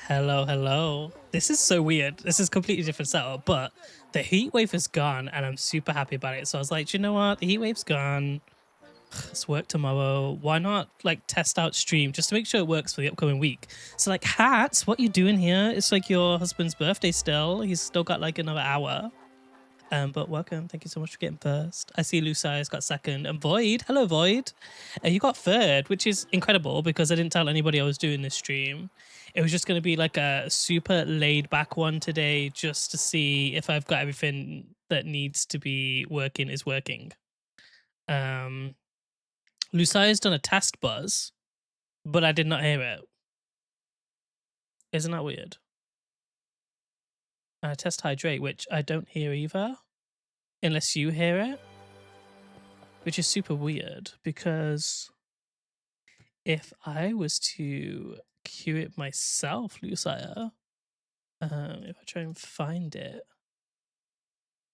Hello, hello. This is so weird. This is completely different setup, but the heat wave is gone and I'm super happy about it. So I was like, you know what? The heat wave's gone. Let's work tomorrow. Why not like test out stream just to make sure it works for the upcoming week? So like, Hats, what you doing here? It's like your husband's birthday still. He's still got like another hour. But welcome. Thank you so much for getting first. I see Lucai's got second. And Void, hello Void. You got third, which is incredible because I didn't tell anybody I was doing this stream. It was just going to be like a super laid back one today just to see if I've got everything that needs to be working is working. Lucai's done a test buzz, but I did not hear it. Isn't that weird? Test hydrate, which I don't hear either, unless you hear it, which is super weird because if I was to cue it myself, Lucia, if I try and find it,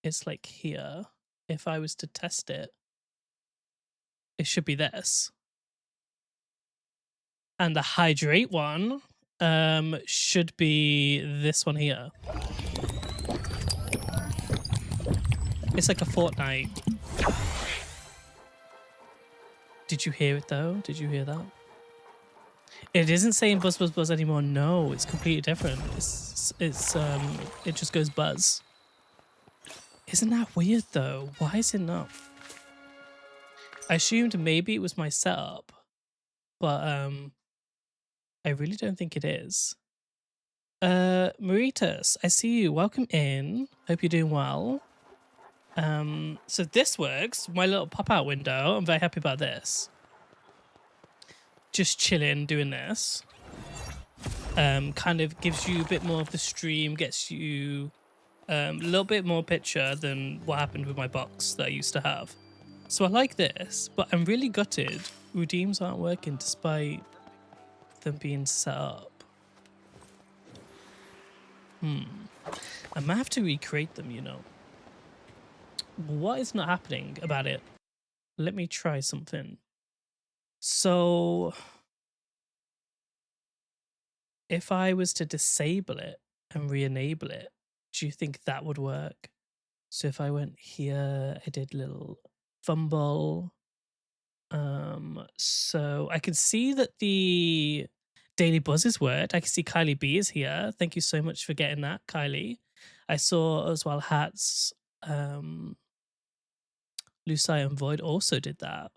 it's like here. If I was to test it, it should be this. And the hydrate one should be this one here. It's like a Fortnite. Did you hear it though? Did you hear that? It isn't saying buzz buzz buzz anymore. No, it's completely different. It just goes buzz. Isn't that weird though? Why is it not? I assumed maybe it was my setup, but I really don't think it is. Maritas, I see you. Welcome in. Hope you're doing well. So this works. My little pop-out window. I'm very happy about this. Just chilling, doing this. Kind of gives you a bit more of the stream, gets you a little bit more picture than what happened with my box that I used to have. So I like this, but I'm really gutted. Redeems aren't working despite them being set up. I might have to recreate them, you know. What is not happening about it? Let me try something. So if I was to disable it and re-enable it, do you think that would work? So if I went here, I did little fumble. So I can see that the daily buzzes worked. I can see Kylie B is here. Thank you so much for getting that, Kylie. I saw as well Hats, Lucy and Void also did that.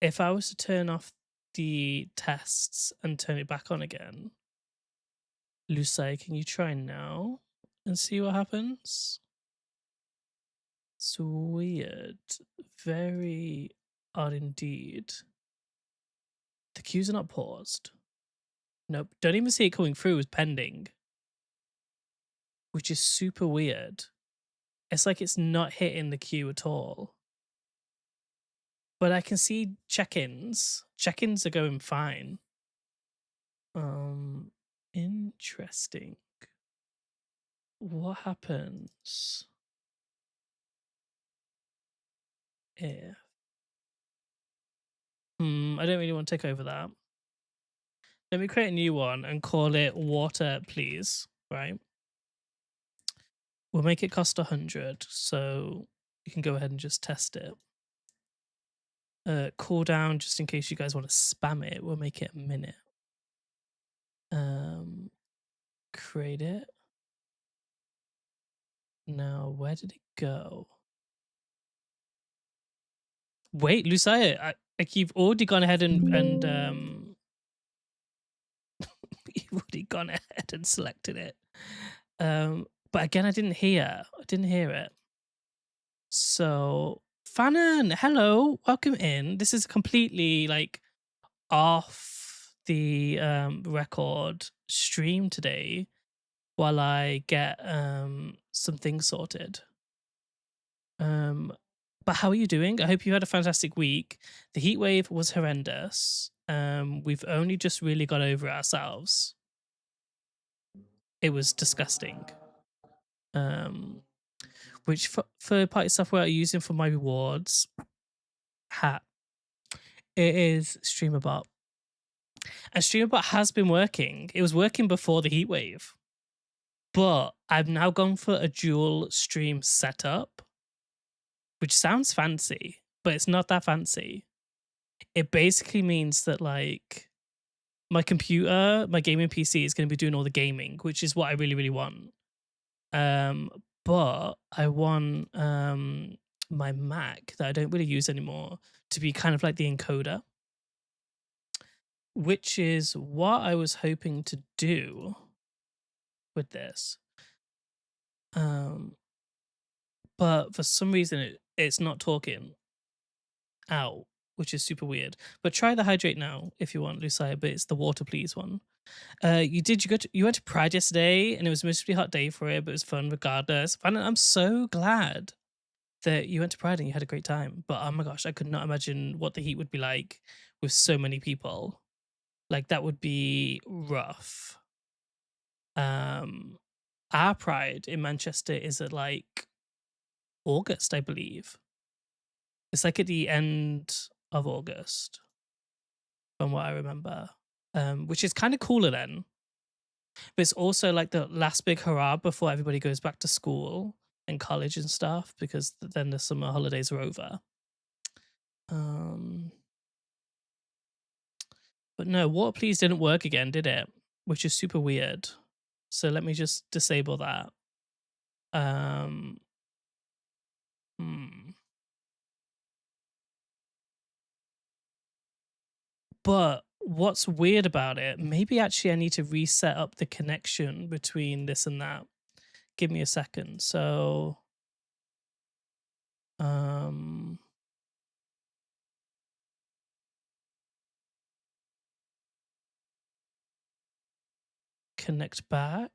If I was to turn off the tests and turn it back on again, Lucy, can you try now and see what happens? It's weird. Very odd indeed. The queues are not paused. Nope. Don't even see it coming through as pending. Which is super weird. It's like it's not hitting the queue at all. But I can see check-ins. Check-ins are going fine. Interesting. What happens if... I don't really want to take over that. Let me create a new one and call it water, please. Right? We'll make it cost 100, so you can go ahead and just test it. Cooldown, just in case you guys want to spam it, we'll make it a minute. Create it. Now, where did it go? Wait, Lucia, you've already gone ahead and you've already gone ahead and selected it. But again, I didn't hear it. So Fanon, hello, welcome in. This is completely like off the record stream today while I get some things sorted. But how are you doing? I hope you had a fantastic week. The heat wave was horrendous. We've only just really got over it ourselves. It was disgusting. Which third-party software are you using for my rewards? Hat. It is StreamerBot. And Streamerbot has been working. It was working before the heat wave, but I've now gone for a dual stream setup, which sounds fancy, but it's not that fancy. It basically means that like my computer, my gaming PC is going to be doing all the gaming, which is what I really, really want. But I want my Mac that I don't really use anymore to be kind of like the encoder, which is what I was hoping to do with this. But for some reason it's not talking out, which is super weird. But try the hydrate now if you want, Lucia, but it's the water please one. You went to Pride yesterday and it was a mostly hot day for it, but it was fun regardless. And I'm so glad that you went to Pride and you had a great time. But oh my gosh, I could not imagine what the heat would be like with so many people. Like that would be rough. Our Pride in Manchester is at like August, I believe. It's like at the end of August, from what I remember. Which is kind of cooler then. But it's also like the last big hurrah before everybody goes back to school and college and stuff, because then the summer holidays are over. But no, Water Please didn't work again, did it? Which is super weird. So let me just disable that. But what's weird about it, maybe actually I need to reset up the connection between this and that. Give me a second. So connect back.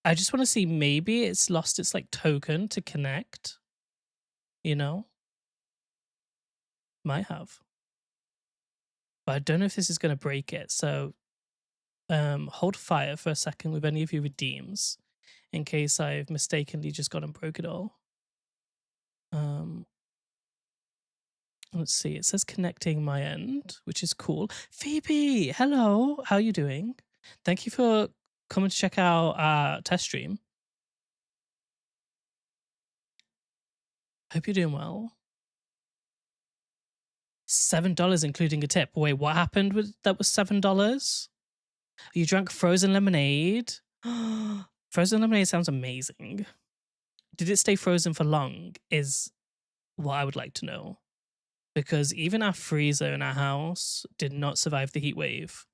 I just want to see, maybe it's lost its like token to connect, you know? Might have. But I don't know if this is going to break it. So hold fire for a second with any of your redeems in case I've mistakenly just gone and broke it all. Let's see, it says connecting my end, which is cool. Phoebe, hello, how are you doing? Thank you for coming to check out our test stream. Hope you're doing well. $7 including a tip. Wait, what happened with that was $7? You drank frozen lemonade? Frozen lemonade sounds amazing. Did it stay frozen for long is what I would like to know. Because even our freezer in our house did not survive the heat wave.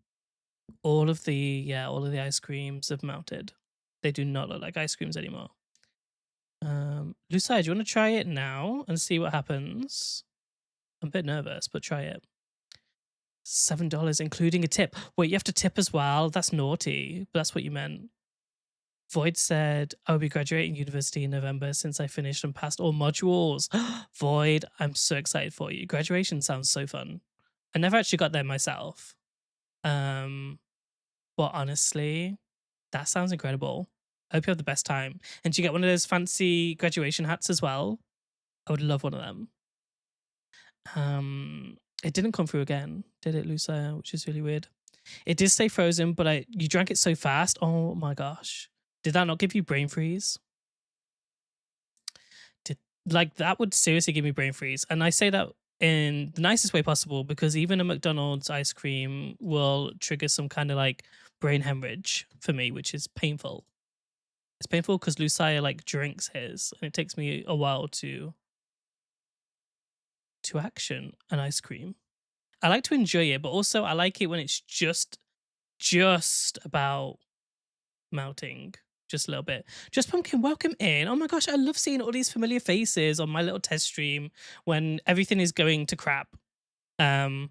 All of the ice creams have melted. They do not look like ice creams anymore. Lucia, do you want to try it now and see what happens? I'm a bit nervous, but try it. $7 including a tip. Wait, you have to tip as well? That's naughty, but that's what you meant. Void said, I'll be graduating university in November since I finished and passed all modules. Void, I'm so excited for you. Graduation sounds so fun. I never actually got there myself. But honestly, that sounds incredible. I hope you have the best time. And do you get one of those fancy graduation hats as well? I would love one of them. It didn't come through again, did it, Lucia? Which is really weird. It did stay frozen, but you drank it so fast. Oh my gosh. Did that not give you brain freeze? That would seriously give me brain freeze. And I say that in the nicest way possible, because even a McDonald's ice cream will trigger some kind of like brain hemorrhage for me, which is painful. It's painful because Lucia like drinks his, and it takes me a while to action an ice cream. I like to enjoy it, but also I like it when it's just about melting. Just a little bit. Just Pumpkin, welcome in. Oh my gosh, I love seeing all these familiar faces on my little test stream when everything is going to crap. Hello,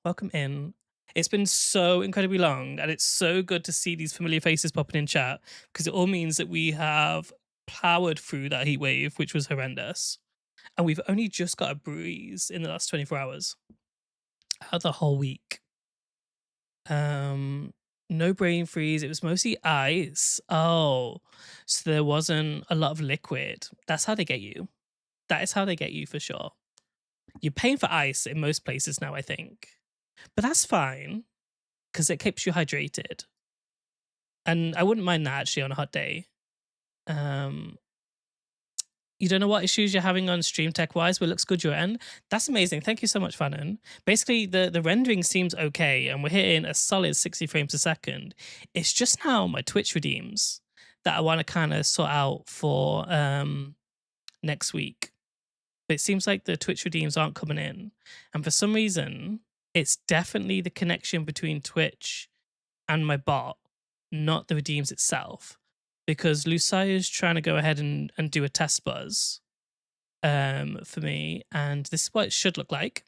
welcome in. It's been so incredibly long, and it's so good to see these familiar faces popping in chat, because it all means that we have powered through that heat wave, which was horrendous. And we've only just got a breeze in the last 24 hours out of the whole week. No brain freeze. It was mostly ice. Oh, so there wasn't a lot of liquid. That's how they get you. That is how they get you for sure. You're paying for ice in most places now, I think. But that's fine because it keeps you hydrated. And I wouldn't mind that actually on a hot day. Um, you don't know what issues you're having on stream tech wise, but it looks good your end. That's amazing. Thank you so much, Fanon. Basically, the rendering seems okay, and we're hitting a solid 60 frames a second. It's just now my Twitch redeems that I want to kind of sort out for next week. But it seems like the Twitch redeems aren't coming in. And for some reason, it's definitely the connection between Twitch and my bot, not the redeems itself. Because Lucia's trying to go ahead and do a test buzz for me. And this is what it should look like.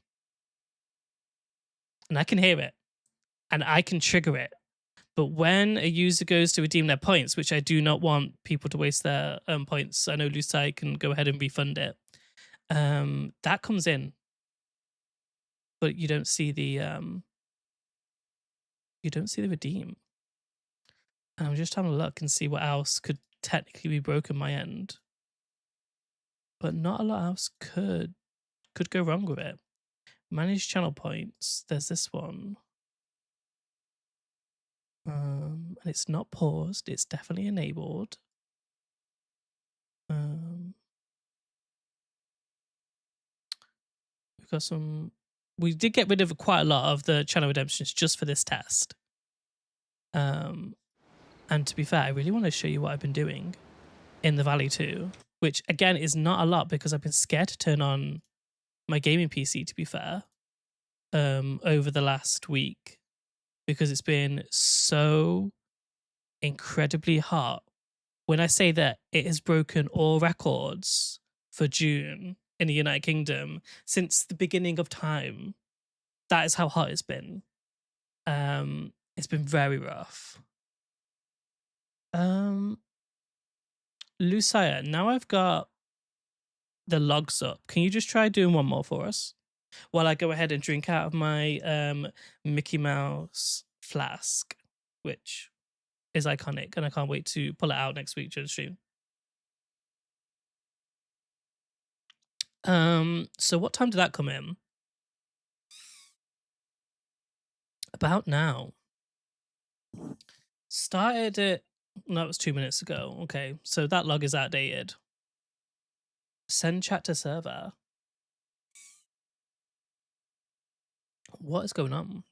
And I can hear it. And I can trigger it. But when a user goes to redeem their points, which I do not want people to waste their points, I know Lucia can go ahead and refund it. That comes in. But you don't see the redeem. And I'm just having a look and see what else could technically be broken my end. But not a lot else could go wrong with it. Manage channel points. There's this one. And it's not paused. It's definitely enabled. We've got some. We did get rid of quite a lot of the channel redemptions just for this test. And to be fair, I really want to show you what I've been doing in the Valley too, which again is not a lot because I've been scared to turn on my gaming PC, to be fair, over the last week because it's been so incredibly hot. When I say that it has broken all records for June in the United Kingdom since the beginning of time, that is how hot it's been. It's been very rough. Lucia, now I've got the logs up. Can you just try doing one more for us while I go ahead and drink out of my Mickey Mouse flask, which is iconic, and I can't wait to pull it out next week during the stream. So what time did that come in? About now. Started it. No, it was 2 minutes ago. Okay, so that log is outdated. Send chat to server. What is going on?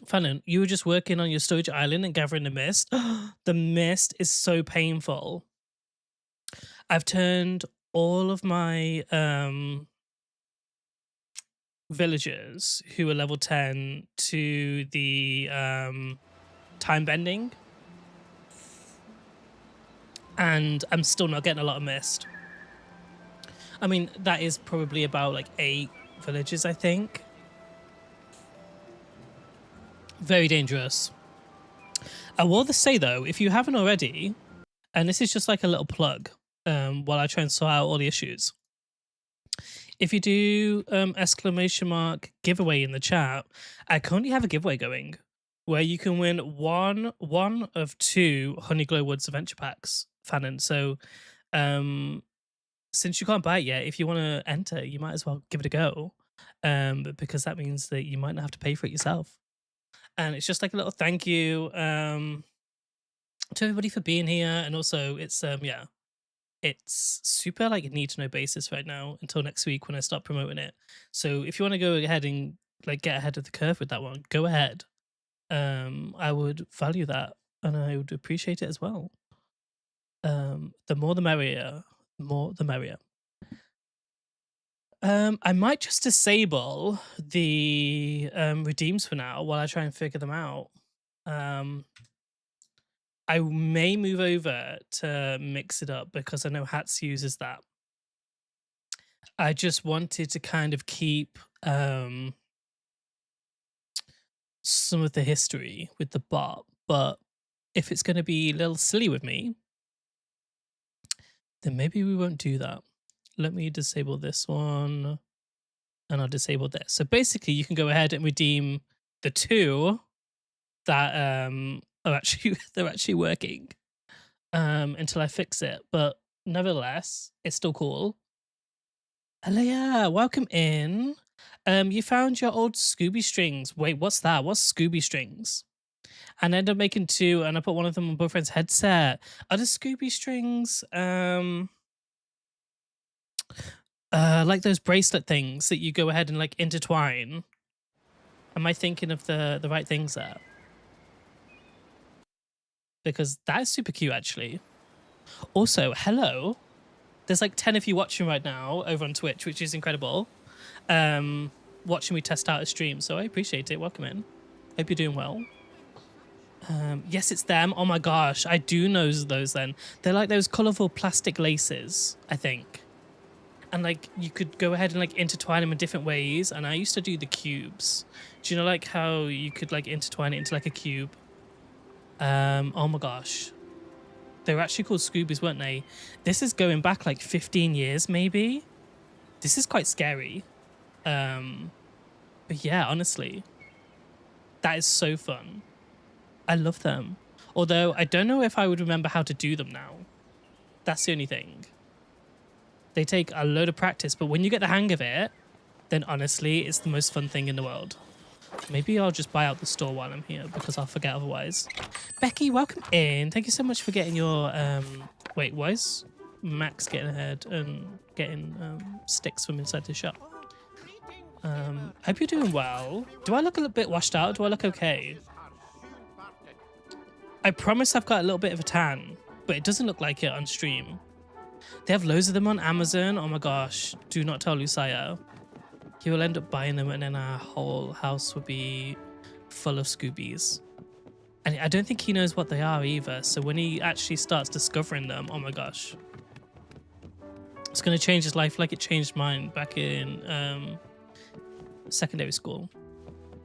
Fanon, you were just working on your storage island and gathering the mist. The mist is so painful. I've turned all of my villagers who are level 10 to the time bending. And I'm still not getting a lot of mist. I mean, that is probably about like 8 villages, I think. Very dangerous. I will say though, if you haven't already, and this is just like a little plug while I try and sort out all the issues. If you do exclamation ! Giveaway in the chat, I currently have a giveaway going where you can win one of 2 Honeyglow Woods adventure packs, Fanon. So since you can't buy it yet, if you want to enter, you might as well give it a go, because that means that you might not have to pay for it yourself. And it's just like a little thank you to everybody for being here. And also it's it's super like need to know basis right now until next week when I start promoting it. So if you want to go ahead and like get ahead of the curve with that one, go ahead. I would value that and I would appreciate it as well. The more the merrier. More the merrier. I might just disable the redeems for now while I try and figure them out. I may move over to mix it up because I know Hats uses that. I just wanted to kind of keep some of the history with the bot, but if it's going to be a little silly with me, then maybe we won't do that. Let me disable this one and I'll disable this. So basically you can go ahead and redeem the 2 that are actually they're actually working until I fix it. But nevertheless, it's still cool. Alea, welcome in. You found your old Scooby strings. Wait, what's that? What's Scooby strings? And I ended up making two, and I put one of them on boyfriend's headset. Are the Scooby strings like those bracelet things that you go ahead and like intertwine? Am I thinking of the right things there? Because that is super cute, actually. Also, hello. There's like 10 of you watching right now over on Twitch, which is incredible. Watching me test out a stream, so I appreciate it. Welcome in. Hope you're doing well. Yes, it's them. Oh my gosh, I do know those then. They're like those colorful plastic laces, I think. And like you could go ahead and like intertwine them in different ways. And I used to do the cubes. Do you know like how you could like intertwine it into like a cube? Oh my gosh. They were actually called Scoobies, weren't they? This is going back like 15 years, maybe. This is quite scary. But yeah, honestly, that is so fun. I love them. Although I don't know if I would remember how to do them now. That's the only thing. They take a load of practice, but when you get the hang of it, then honestly, it's the most fun thing in the world. Maybe I'll just buy out the store while I'm here because I'll forget otherwise. Becky, welcome in. Thank you so much for getting your... Wait, why is Max getting ahead and getting sticks from inside the shop? Hope you're doing well. Do I look a little bit washed out? Do I look okay? I promise I've got a little bit of a tan, but it doesn't look like it on stream. They have loads of them on Amazon. Oh my gosh. Do not tell Lucia. He will end up buying them and then our whole house will be full of Scoobies. And I don't think he knows what they are either. So when he actually starts discovering them, oh my gosh. It's going to change his life like it changed mine back in secondary school.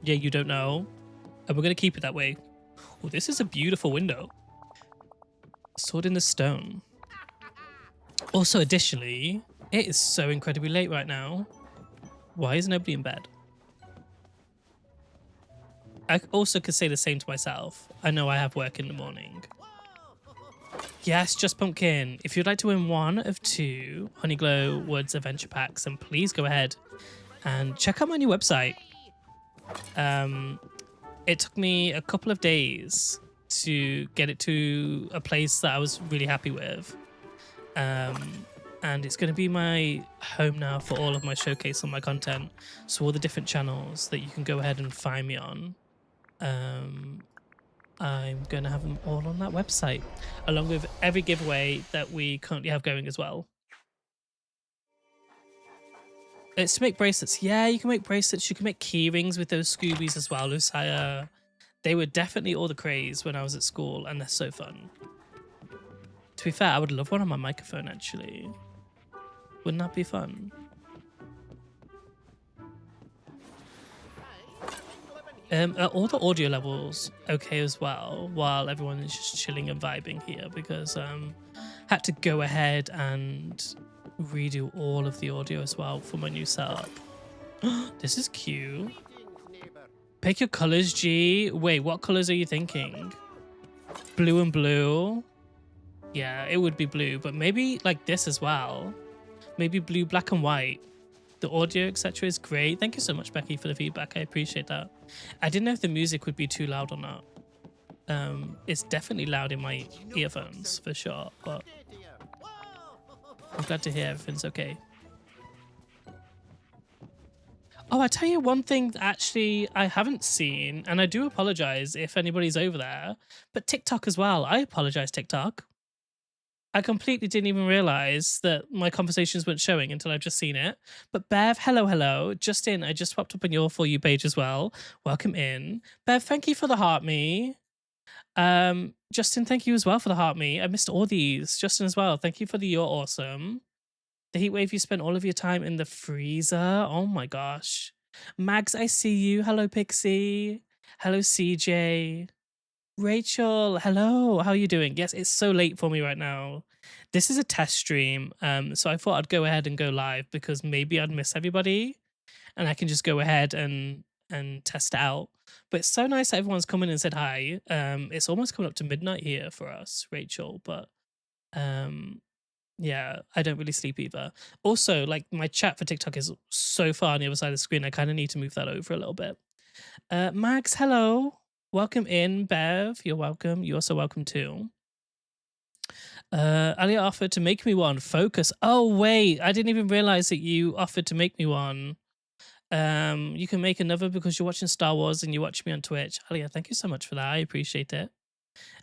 Yeah, you don't know. And we're going to keep it that way. Oh, this is a beautiful window. Sword in the stone. Also, additionally, it is so incredibly late right now. Why is nobody in bed? I also could say the same to myself. I know I have work in the morning. Yes, Just Pumpkin. If you'd like to win one of 2 Honeyglow Woods adventure packs, then please go ahead and check out my new website. It took me a couple of days to get it to a place that I was really happy with. And it's going to be my home now for all of my showcase on my content. So all the different channels that you can go ahead and find me on. I'm going to have them all on that website, along with every giveaway that we currently have going as well. It's to make bracelets. Yeah, you can make bracelets. You can make key rings with those Scoobies as well, Lucia. They were definitely all the craze when I was at school, and they're so fun. To be fair, I would love one on my microphone, actually. Wouldn't that be fun? Are all the audio levels okay as well while everyone is just chilling and vibing here? Because had to go ahead and redo all of the audio as well for my new setup. This is cute. Pick your colors, G. Wait, what colors are you thinking? Blue and blue? Yeah, it would be blue, but maybe like this as well. Maybe blue, black and white. The audio, etc. is great. Thank you so much, Becky, for the feedback. I appreciate that. I didn't know if the music would be too loud or not. It's definitely loud in my earphones for sure, but I'm glad to hear everything's okay. Oh, I tell you one thing that actually I haven't seen, and I do apologize if anybody's over there, but TikTok as well. I apologize, TikTok. I completely didn't even realize that my conversations weren't showing until I've just seen it. But Bev, hello, hello. Justin, I just popped up on your For You page as well. Welcome in. Bev, thank you for the heart me. Justin, thank you as well for the heart me. I missed all these. Justin as well. Thank you for the You're Awesome. The heat wave, you spent all of your time in the freezer. Oh my gosh. Mags, I see you. Hello, Pixie. Hello, CJ. Rachel, hello. How are you doing? Yes, it's so late for me right now. This is a test stream. So I thought I'd go ahead and go live because maybe I'd miss everybody and I can just go ahead and test it out. But it's so nice that everyone's come in and said hi. It's almost coming up to midnight here for us, Rachel, but Yeah, I don't really sleep either. Also, like my chat for TikTok is so far on the other side of the screen. I kind of need to move that over a little bit. Max, hello. Welcome in. Bev, you're welcome. You're also welcome too. Ali offered to make me one. Focus. Oh, wait. I didn't even realize that you offered to make me one. You can make another because you're watching Star Wars and you watch me on Twitch. Alia, thank you so much for that. I appreciate it.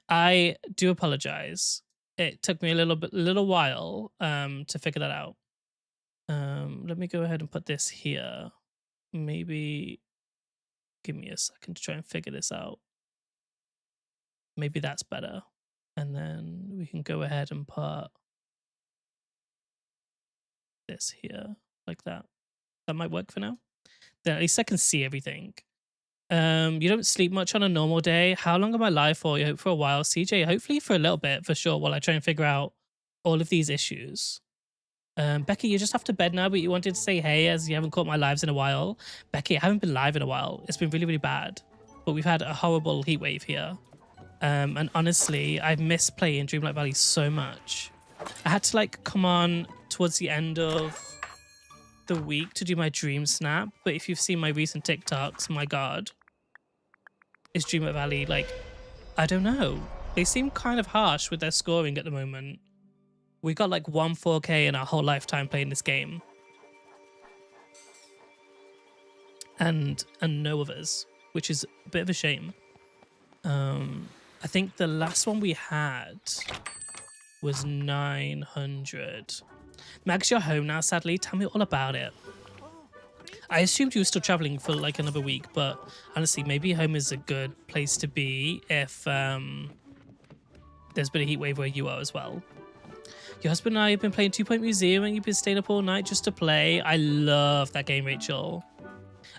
I do apologize. It took me a little while to figure that out. Let me go ahead and put this here. Maybe give me a second to try and figure this out. Maybe that's better. And then we can go ahead and put this here like that. That might work for now. Then at least I can see everything. You don't sleep much on a normal day. How long am I live for? You hope for a while. CJ, hopefully for a little bit for sure while I try and figure out all of these issues. Becky, you're just off to bed now, but you wanted to say hey as you haven't caught my lives in a while. Becky, I haven't been live in a while. It's been really, really bad. But we've had a horrible heat wave here. And honestly, I've missed playing Dreamlight Valley so much. I had to like come on towards the end of the week to do my dream snap. But if you've seen my recent TikToks, my God, is Dreamlight Valley like, I don't know. They seem kind of harsh with their scoring at the moment. We got like 1 4K in our whole lifetime playing this game. And no others, which is a bit of a shame. I think the last one we had was 900. Mags, you're home now, sadly. Tell me all about it. I assumed you were still traveling for like another week, but honestly, maybe home is a good place to be if there's been a heat wave where you are as well. Your husband and I have been playing 2 Point Museum and you've been staying up all night just to play. I love that game, Rachel.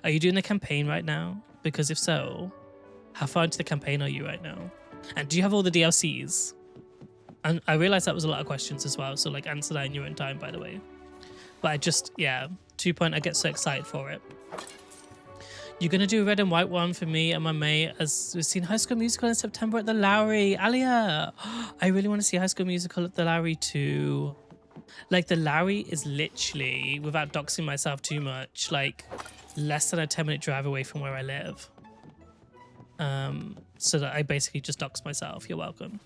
Are you doing the campaign right now? Because if so, how far into the campaign are you right now? And do you have all the DLCs? And I realized that was a lot of questions as well, so like answer that in your own time, by the way. But I just, yeah, 2 Point, I get so excited for it. You're going to do a red and white one for me and my mate as we've seen High School Musical in September at the Lowry. Alia, I really want to see High School Musical at the Lowry too. Like the Lowry is literally, without doxing myself too much, like less than a 10-minute drive away from where I live. So that I basically just dox myself. You're welcome.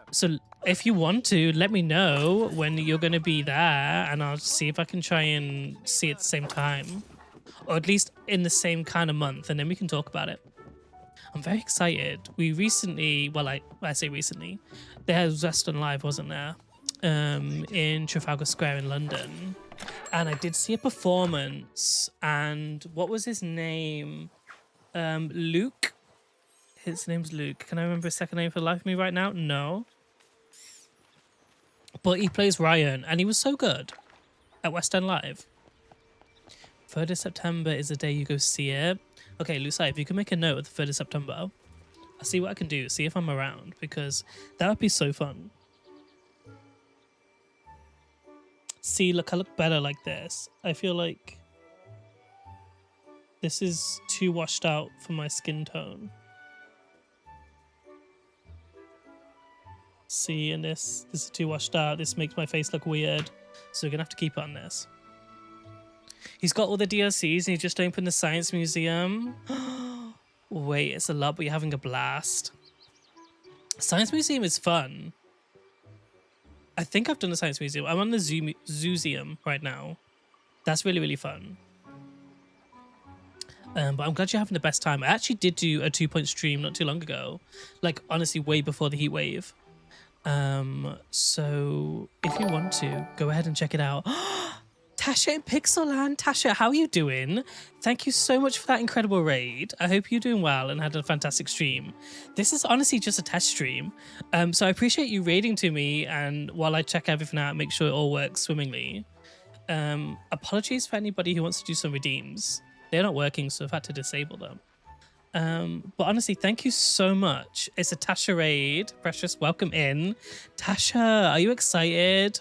So if you want to, let me know when you're going to be there and I'll see if I can try and see it at the same time. Or at least in the same kind of month, and then we can talk about it. I'm very excited. We recently, well, I say recently, there was Western Live, wasn't there? In Trafalgar Square in London. And I did see a performance, and what was his name? Luke? His name's Luke. Can I remember his second name for the life of me right now? No. But he plays Ryan, and he was so good at West End Live. 3rd of September is the day you go see it. Okay, Lucy, if you can make a note of the 3rd of September, I'll see what I can do, see if I'm around, because that would be so fun. See, look, I look better like this. I feel like this is too washed out for my skin tone. See, and this is too washed out. This makes my face look weird. So we're going to have to keep it on this. He's got all the DLCs and he just opened the Science Museum. Wait, it's a lot, but you're having a blast. Science Museum is fun. I think I've done the Science Museum. I'm on the Zooseum right now. That's really, really fun. But I'm glad you're having the best time. I actually did do a 2 Point stream not too long ago. Like, honestly, way before the heat wave. So if you want to, go ahead and check it out. Tasha in Pixelland. Tasha, how are you doing? Thank you so much for that incredible raid. I hope you're doing well and had a fantastic stream. This is honestly just a test stream. So I appreciate you raiding to me, and while I check everything out, make sure it all works swimmingly. Apologies for anybody who wants to do some redeems. They're not working, so I've had to disable them. But honestly, thank you so much. It's a Tasha raid. Precious, welcome in. Tasha, are you excited?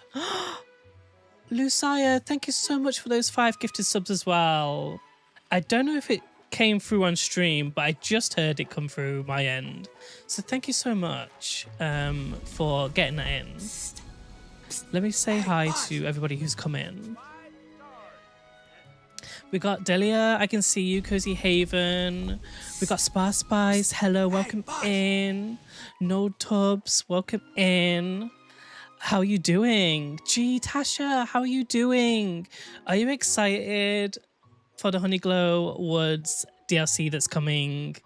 Lucia, thank you so much for those 5 gifted subs as well. I don't know if it came through on stream, but I just heard it come through my end. So thank you so much for getting that in. Let me say hi to everybody who's come in. We got Delia, I can see you. Cozy Haven. We got Spa Spice. Hello, welcome in. No Tubs, welcome in. How are you doing? Gee, Tasha, how are you doing? Are you excited for the Honeyglow Woods DLC that's coming?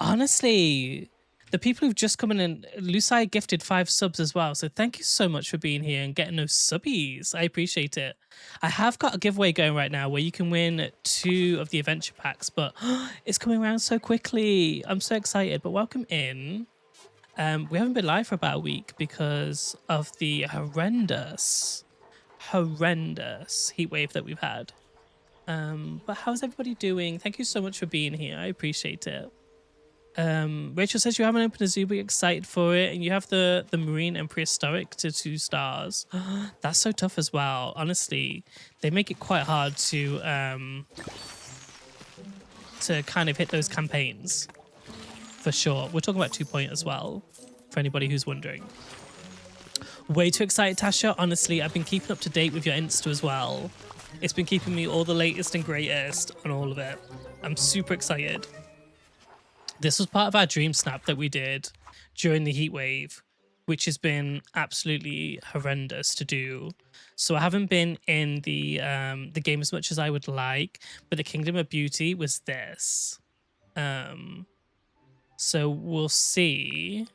Honestly, the people who've just come in, and Lucai gifted 5 subs as well. So thank you so much for being here and getting those subbies. I appreciate it. I have got a giveaway going right now where you can win 2 of the adventure packs, but it's coming around so quickly. I'm so excited, but welcome in. We haven't been live for about a week because of the horrendous heat wave that we've had. But how's everybody doing? Thank you so much for being here. I appreciate it. Rachel says you haven't opened a zoo, but you're excited for it, and you have the marine and prehistoric to 2 stars. That's so tough as well. Honestly, they make it quite hard to kind of hit those campaigns for sure. We're talking about 2 Point as well, for anybody who's wondering. Way too excited, Tasha. Honestly, I've been keeping up to date with your Insta as well. It's been keeping me all the latest and greatest on all of it. I'm super excited. This was part of our dream snap that we did during the heat wave, which has been absolutely horrendous to do. So I haven't been in the game as much as I would like, but the Kingdom of Beauty was this. So we'll see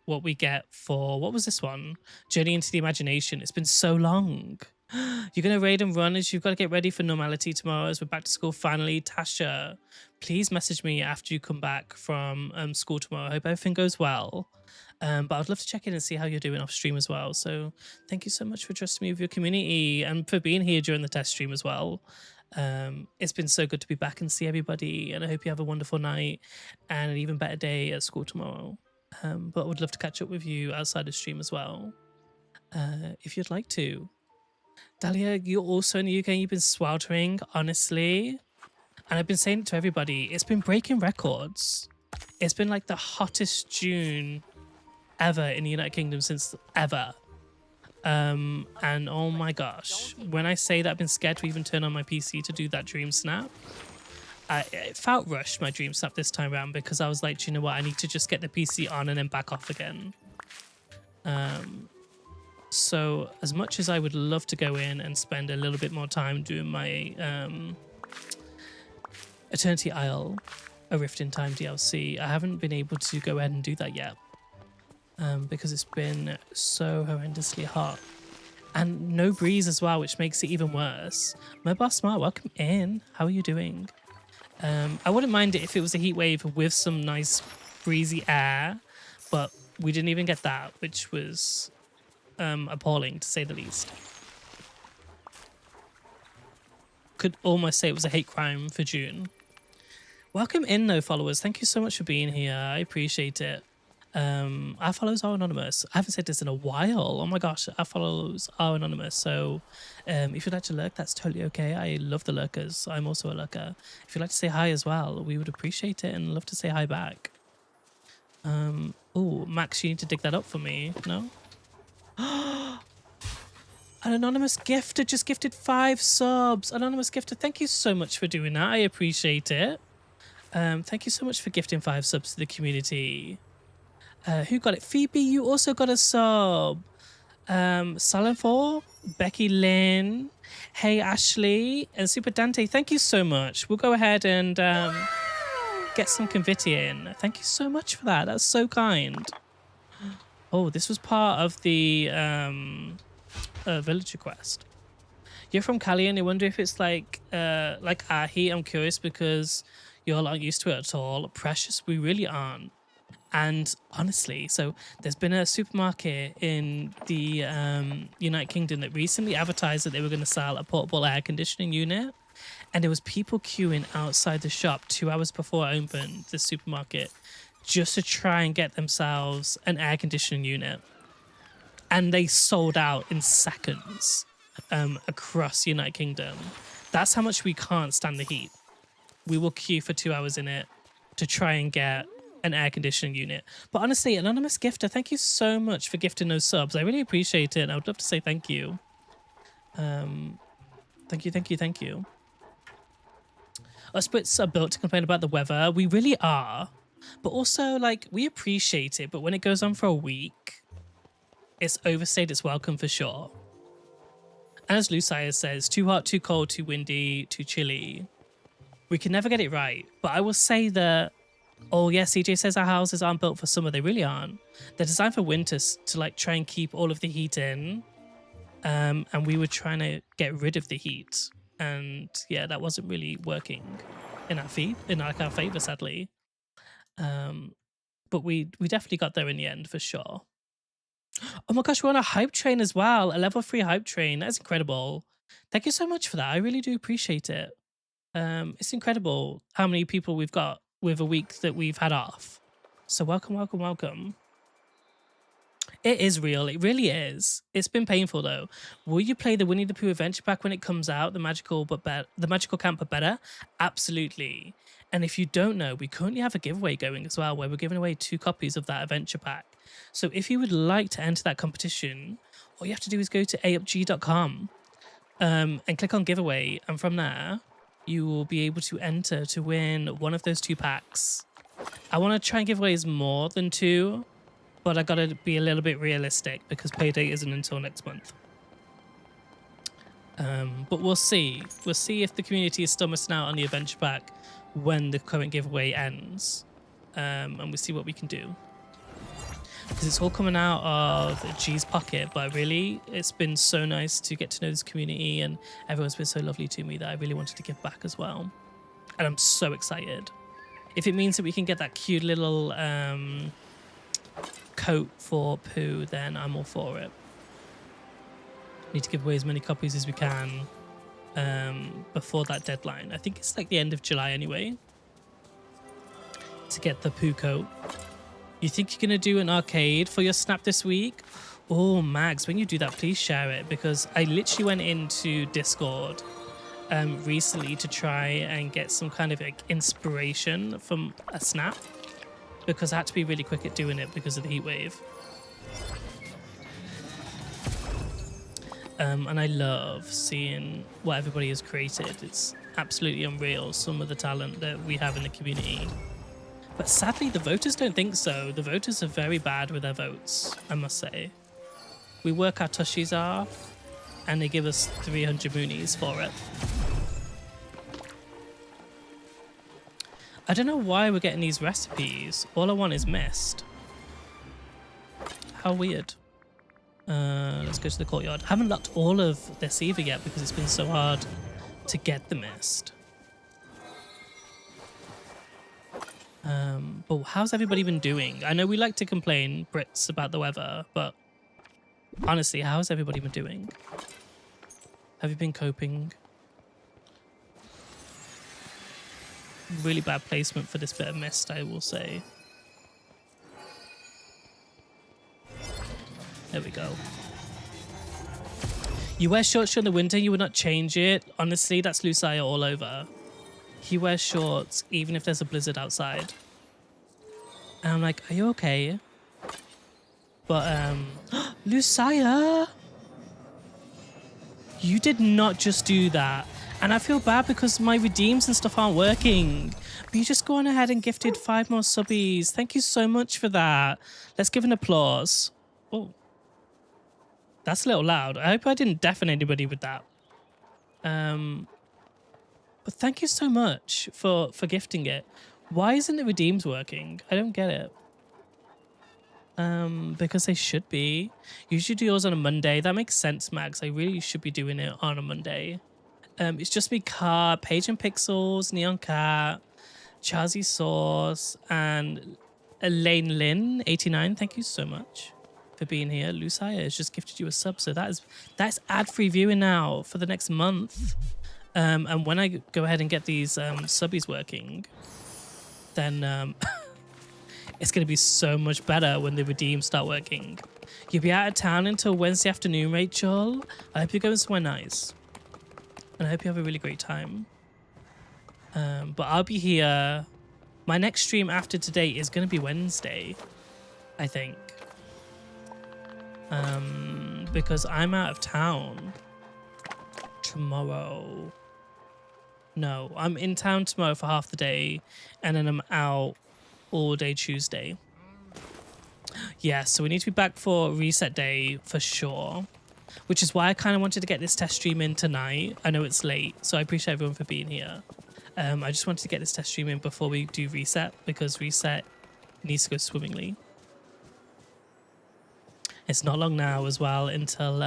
what we get for, what was this one? Journey into the Imagination. It's been so long. You're going to raid and run as you've got to get ready for normality tomorrow as we're back to school finally. Tasha, please message me after you come back from school tomorrow. I hope everything goes well. But I'd love to check in and see how you're doing off stream as well. So thank you so much for trusting me with your community and for being here during the test stream as well. It's been so good to be back and see everybody, and I hope you have a wonderful night and an even better day at school tomorrow. But I would love to catch up with you outside of stream as well, if you'd like to. Dahlia, you're also in the UK. You've been sweltering, honestly. And I've been saying it to everybody. It's been breaking records. It's been like the hottest June ever in the United Kingdom since ever. And oh my gosh, when I say that I've been scared to even turn on my PC to do that dream snap, it felt rushed, my dream snap this time around, because I was like, do you know what? I need to just get the PC on and then back off again. So as much as I would love to go in and spend a little bit more time doing my Eternity Isle, A Rift in Time DLC, I haven't been able to go ahead and do that yet because it's been so horrendously hot. And no breeze as well, which makes it even worse. Mobile Smart, welcome in. How are you doing? I wouldn't mind it if it was a heat wave with some nice breezy air, but we didn't even get that, which was appalling to say the least. Could almost say it was a hate crime for June. Welcome in, no followers. Thank you so much for being here. I appreciate it. Our followers are anonymous. I haven't said this in a while. Oh my gosh, our followers are anonymous. So if you'd like to lurk, that's totally okay. I love the lurkers. I'm also a lurker. If you'd like to say hi as well, we would appreciate it and love to say hi back. Oh, Max, you need to dig that up for me. No? An anonymous gifter just gifted 5 subs. Anonymous gifter, thank you so much for doing that. I appreciate it. Thank you so much for gifting 5 subs to the community. Who got it? Phoebe, you also got a sub. Salon4, Becky Lynn, Hey Ashley, and Super Dante, thank you so much. We'll go ahead and get some confetti in. Thank you so much for that. That's so kind. Oh, this was part of the villager quest. You're from Cali and I wonder if it's like our heat. I'm curious because you're not used to it at all. Precious, we really aren't. And honestly, so there's been a supermarket in the United Kingdom that recently advertised that they were going to sell a portable air conditioning unit. And there was people queuing outside the shop 2 hours before I opened the supermarket just to try and get themselves an air conditioning unit. And they sold out in seconds across the United Kingdom. That's how much we can't stand the heat. We will queue for 2 hours in it to try and get an air conditioning unit. But honestly, anonymous gifter, thank you so much for gifting those subs. I really appreciate it. And I would love to say thank you. Thank you, thank you, thank you. Us Brits are built to complain about the weather. We really are. But also, like, we appreciate it. But when it goes on for a week, it's overstayed its welcome for sure. And as Lucia says, too hot, too cold, too windy, too chilly. We can never get it right. But I will say that, oh yeah, CJ says our houses aren't built for summer. They really aren't. They're designed for winters to like try and keep all of the heat in. And we were trying to get rid of the heat. And yeah, that wasn't really working in our favor, sadly. But we definitely got there in the end for sure. Oh my gosh, we're on a hype train as well. A level 3 hype train. That's incredible. Thank you so much for that. I really do appreciate it. It's incredible how many people we've got with a week that we've had off. So welcome, welcome, welcome. It is real. It really is. It's been painful though. Will you play the Winnie the Pooh adventure pack when it comes out? The magical camp but better? Absolutely. And if you don't know, we currently have a giveaway going as well where we're giving away 2 copies of that adventure pack. So if you would like to enter that competition, all you have to do is go to ayupg.com and click on giveaway. And from there, you will be able to enter to win one of those 2 packs. I want to try and give away more than 2. But I gotta be a little bit realistic because payday isn't until next month. But we'll see. We'll see if the community is still missing out on the adventure pack when the current giveaway ends. And we'll see what we can do. Because it's all coming out of G's pocket. But really, it's been so nice to get to know this community. And everyone's been so lovely to me that I really wanted to give back as well. And I'm so excited. If it means that we can get that cute little... coat for Pooh, then I'm all for it. Need to give away as many copies as we can before that deadline. I think it's like the end of July anyway to get the Pooh coat. You think you're gonna do an arcade for your snap this week? Oh Max, when you do that, please share it because I literally went into Discord recently to try and get some kind of like inspiration from a snap. Because I had to be really quick at doing it because of the heat wave. And I love seeing what everybody has created. It's absolutely unreal, some of the talent that we have in the community. But sadly, the voters don't think so. The voters are very bad with their votes, I must say. We work our tushies off, and they give us 300 moonies for it. I don't know why we're getting these recipes. All I want is mist. How weird. Let's go to the courtyard. I haven't locked all of this either yet because it's been so hard to get the mist. But how's everybody been doing? I know we like to complain, Brits, about the weather, but honestly, how's everybody been doing? Have you been coping? Really bad placement for this bit of mist, I will say. There we go. You wear shorts during the winter, you would not change it. Honestly, that's Lucia all over. He wears shorts even if there's a blizzard outside. And I'm like, are you okay? But, Lucia! You did not just do that. And I feel bad because my redeems and stuff aren't working. But you just go on ahead and gifted 5 more subbies. Thank you so much for that. Let's give an applause. Oh, that's a little loud. I hope I didn't deafen anybody with that. But thank you so much for gifting it. Why isn't the redeems working? I don't get it. Because they should be. You should do yours on a Monday. That makes sense, Max. I really should be doing it on a Monday. It's just me, Car, Paige and Pixels, Neon Cat, Chazzy Sauce, and Elaine Lynn 89. Thank you so much for being here. Lucia has just gifted you a sub, so that's ad-free viewing now for the next month. And when I go ahead and get these subbies working, then it's going to be so much better when the redeems start working. You'll be out of town until Wednesday afternoon, Rachel. I hope you're going somewhere nice. And I hope you have a really great time. But I'll be here My next stream after today is going to be Wednesday, I think. Because I'm out of town tomorrow. No, I'm in town tomorrow for half the day, and then I'm out all day Tuesday. Yeah, so we need to be back for reset day for sure, which is why I kind of wanted to get this test stream in tonight. I know it's late, so I appreciate everyone for being here. I just wanted to get this test stream in before we do reset, because reset needs to go swimmingly. It's not long now as well until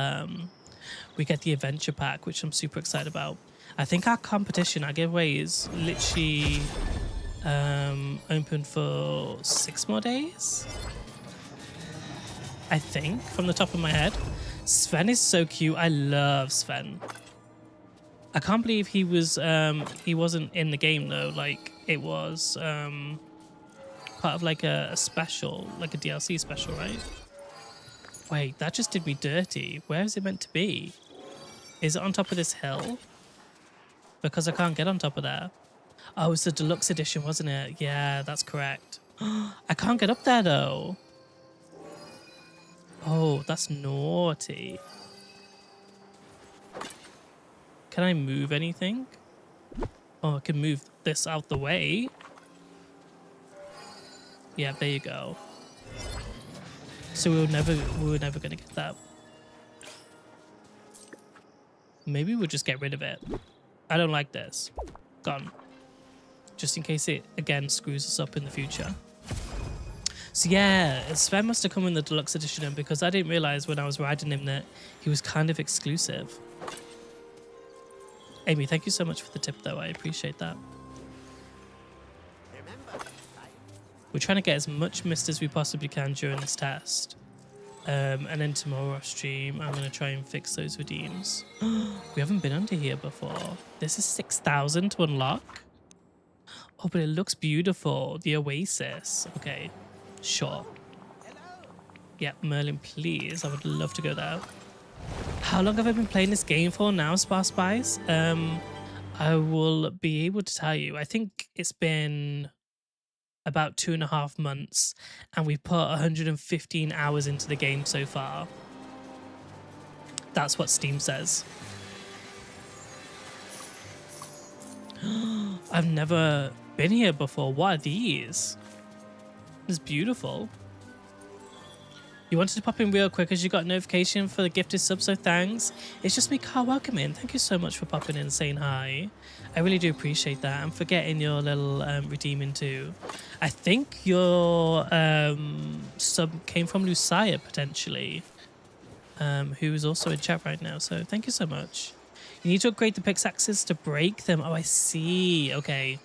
we get the adventure pack, which I'm super excited about. I think our competition, our giveaway, is literally open for 6 more days, I think, from the top of my head. Sven is so cute. I love Sven. I can't believe he wasn't in the game though. Like, it was part of like a special, like a DLC special, right? Wait, that just did me dirty. Where is it meant to be? Is it on top of this hill? Because I can't get on top of there. Oh, it's the deluxe edition, wasn't it? Yeah, that's correct. I can't get up there though. Oh, that's naughty. Can I move anything? Oh, I can move this out the way. Yeah, there you go. So we were never gonna get that. Maybe we'll just get rid of it. I don't like this. Gone. Just in case it again screws us up in the future. So yeah, Sven must have come in the deluxe edition, because I didn't realize when I was riding him that he was kind of exclusive. Amy, thank you so much for the tip though. I appreciate that. We're trying to get as much mist as we possibly can during this test. And then tomorrow off stream, I'm going to try and fix those redeems. We haven't been under here before. This is 6,000 to unlock. Oh, but it looks beautiful. The Oasis. Okay, sure. Yeah, Merlin, please. I would love to go there. How long have I been playing this game for now, Sparse Spice? I will be able to tell you. I think it's been about 2.5 months, and we've put 115 hours into the game so far. That's what Steam says. I've never been here before. What are these? It's beautiful. You wanted to pop in real quick as you got a notification for the gifted sub, so thanks. It's just me, Carl. Welcome in. Thank you so much for popping in and saying hi. I really do appreciate that. And for getting your little redeeming too. I think your sub came from Lucia, potentially, who is also in chat right now. So thank you so much. You need to upgrade the pickaxes to break them. Oh, I see. Okay.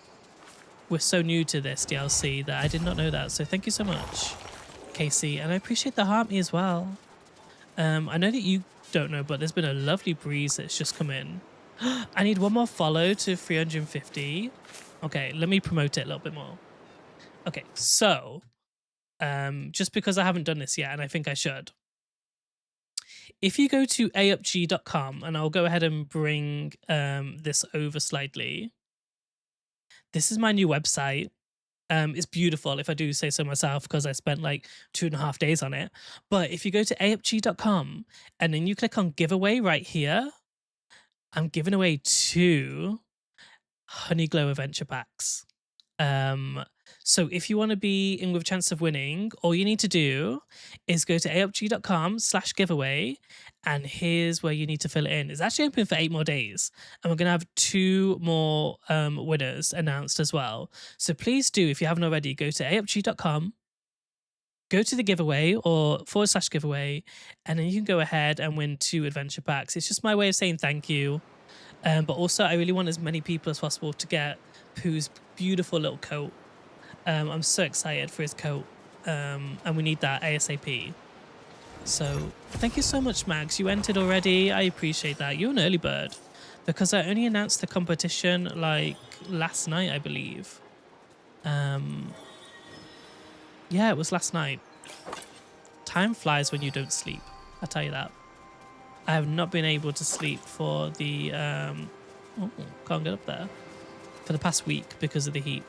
We're so new to this DLC that I did not know that. So thank you so much, Casey, and I appreciate the heart me as well. I know that you don't know, but there's been a lovely breeze that's just come in. I need one more follow to 350. Okay, let me promote it a little bit more. Okay, so just because I haven't done this yet, and I think I should, if you go to ayupg.com, and I'll go ahead and bring this over slightly. This is my new website. It's beautiful, if I do say so myself, because I spent like 2.5 days on it. But if you go to ayupg.com and then you click on giveaway right here, I'm giving away 2 Honeyglow adventure packs. So if you want to be in with a chance of winning, all you need to do is go to ayupg.com/giveaway, and here's where you need to fill it in. It's actually open for 8 more days, and we're going to have 2 more winners announced as well. So please do, if you haven't already, go to ayupg.com, go to the giveaway or /giveaway, and then you can go ahead and win 2 adventure packs. It's just my way of saying thank you. But also, I really want as many people as possible to get Pooh's beautiful little coat. I'm so excited for his coat, and we need that ASAP. So thank you so much, Mags. You entered already. I appreciate that. You're an early bird, because I only announced the competition like last night, I believe. Yeah, it was last night. Time flies when you don't sleep, I'll tell you that. I have not been able to sleep for the oh, can't get up there, for the past week because of the heat.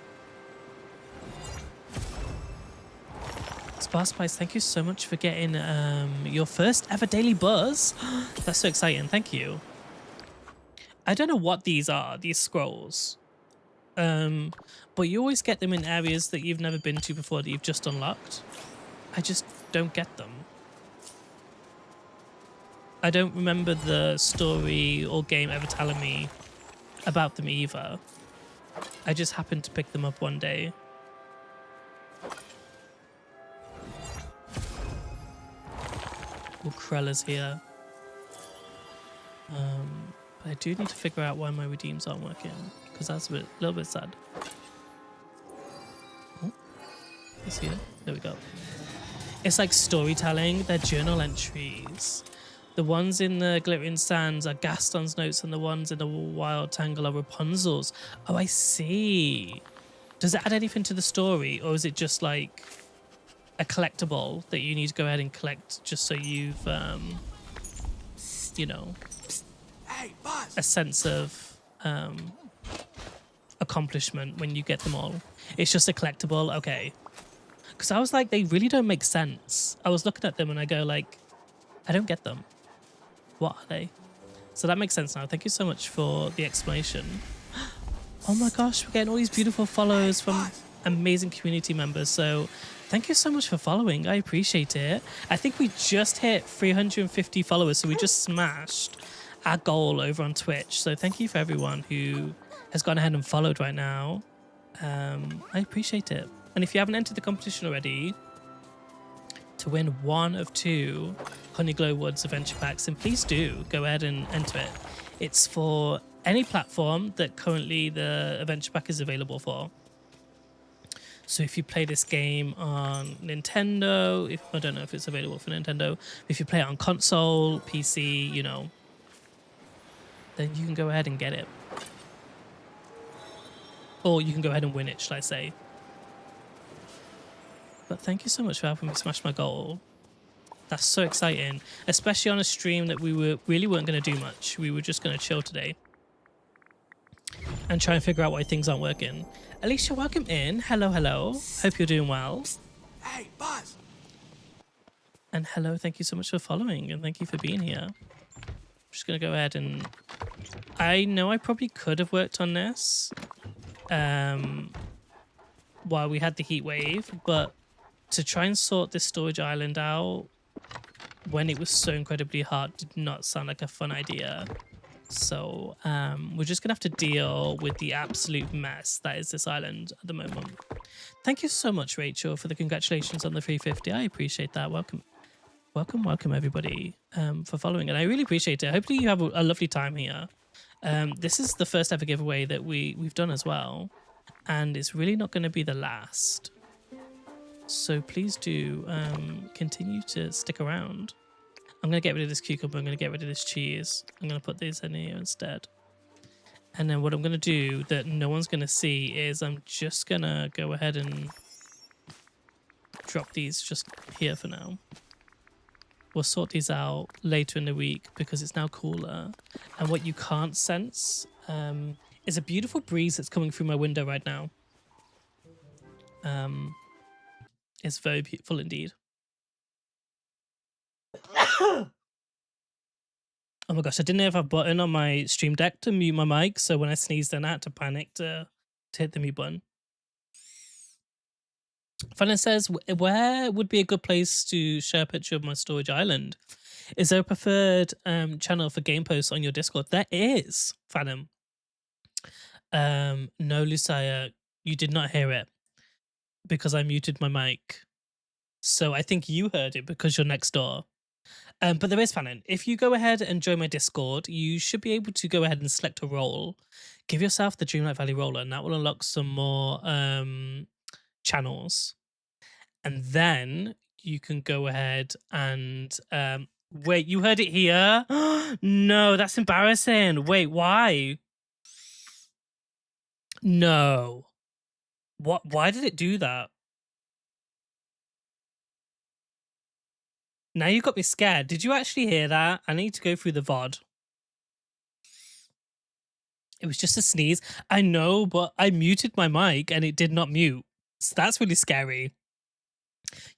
Bar Spice, thank you so much for getting your first ever daily buzz. That's so exciting. Thank you. I don't know what these are, these scrolls. But you always get them in areas that you've never been to before that you've just unlocked. I just don't get them. I don't remember the story or game ever telling me about them either. I just happened to pick them up one day. Krella's here. But I do need to figure out why my redeems aren't working, because that's a little bit sad. Oh, it's here. There we go. It's like storytelling. They're journal entries. The ones in the Glittering Sands are Gaston's notes, and the ones in the Wild Tangle are Rapunzel's. Oh, I see. Does it add anything to the story, or is it just like a collectible that you need to go ahead and collect just so you've, you know, a sense of accomplishment when you get them all? It's just a collectible? Okay. Because I was like, they really don't make sense. I was looking at them and I go like, I don't get them. What are they? So that makes sense now. Thank you so much for the explanation. Oh my gosh, we're getting all these beautiful follows from amazing community members. So thank you so much for following. I appreciate it. I think we just hit 350 followers. So we just smashed our goal over on Twitch. So thank you for everyone who has gone ahead and followed right now. I appreciate it. And if you haven't entered the competition already to win one of 2 Honeyglow Woods adventure packs, then please do go ahead and enter it. It's for any platform that currently the adventure pack is available for. So if you play this game on Nintendo, I don't know if it's available for Nintendo, if you play it on console, PC, you know, then you can go ahead and get it. Or you can go ahead and win it, should I say. But thank you so much for helping me smash my goal. That's so exciting, especially on a stream that we really weren't going to do much. We were just going to chill today and try and figure out why things aren't working. Alicia, welcome in. Hello, hello. Hope you're doing well. Hey, Buzz. And hello, thank you so much for following and thank you for being here. I'm just going to go ahead and... I know I probably could have worked on this while we had the heat wave, but to try and sort this storage island out when it was so incredibly hard did not sound like a fun idea. So we're just gonna have to deal with the absolute mess that is this island at the moment. Thank you so much, Rachel, for the congratulations on the 350. I appreciate that. Welcome everybody for following, and I really appreciate it. Hopefully you have a lovely time here. This is the first ever giveaway that we've done as well, and it's really not going to be the last. So please do continue to stick around. I'm going to get rid of this cucumber. I'm going to get rid of this cheese. I'm going to put these in here instead. And then what I'm going to do that no one's going to see is I'm just going to go ahead and drop these just here for now. We'll sort these out later in the week because it's now cooler. And what you can't sense is a beautiful breeze that's coming through my window right now. It's very beautiful indeed. Oh my gosh, I didn't have a button on my stream deck to mute my mic, so when I sneezed then I had to panic to hit the mute button. Fallon says, where would be a good place to share a picture of my storage island? Is there a preferred channel for game posts on your Discord? There is, Fallon. No, Lucia, you did not hear it because I muted my mic. So I think you heard it because you're next door. But there is, Fallon. If you go ahead and join my Discord, you should be able to go ahead and select a role. Give yourself the Dreamlight Valley roller, and that will unlock some more channels. And then you can go ahead and... wait, you heard it here? No, that's embarrassing. Wait, why? No. What? Why did it do that? Now you got me scared. Did you actually hear that? I need to go through the VOD. It was just a sneeze. I know, but I muted my mic and it did not mute. So that's really scary.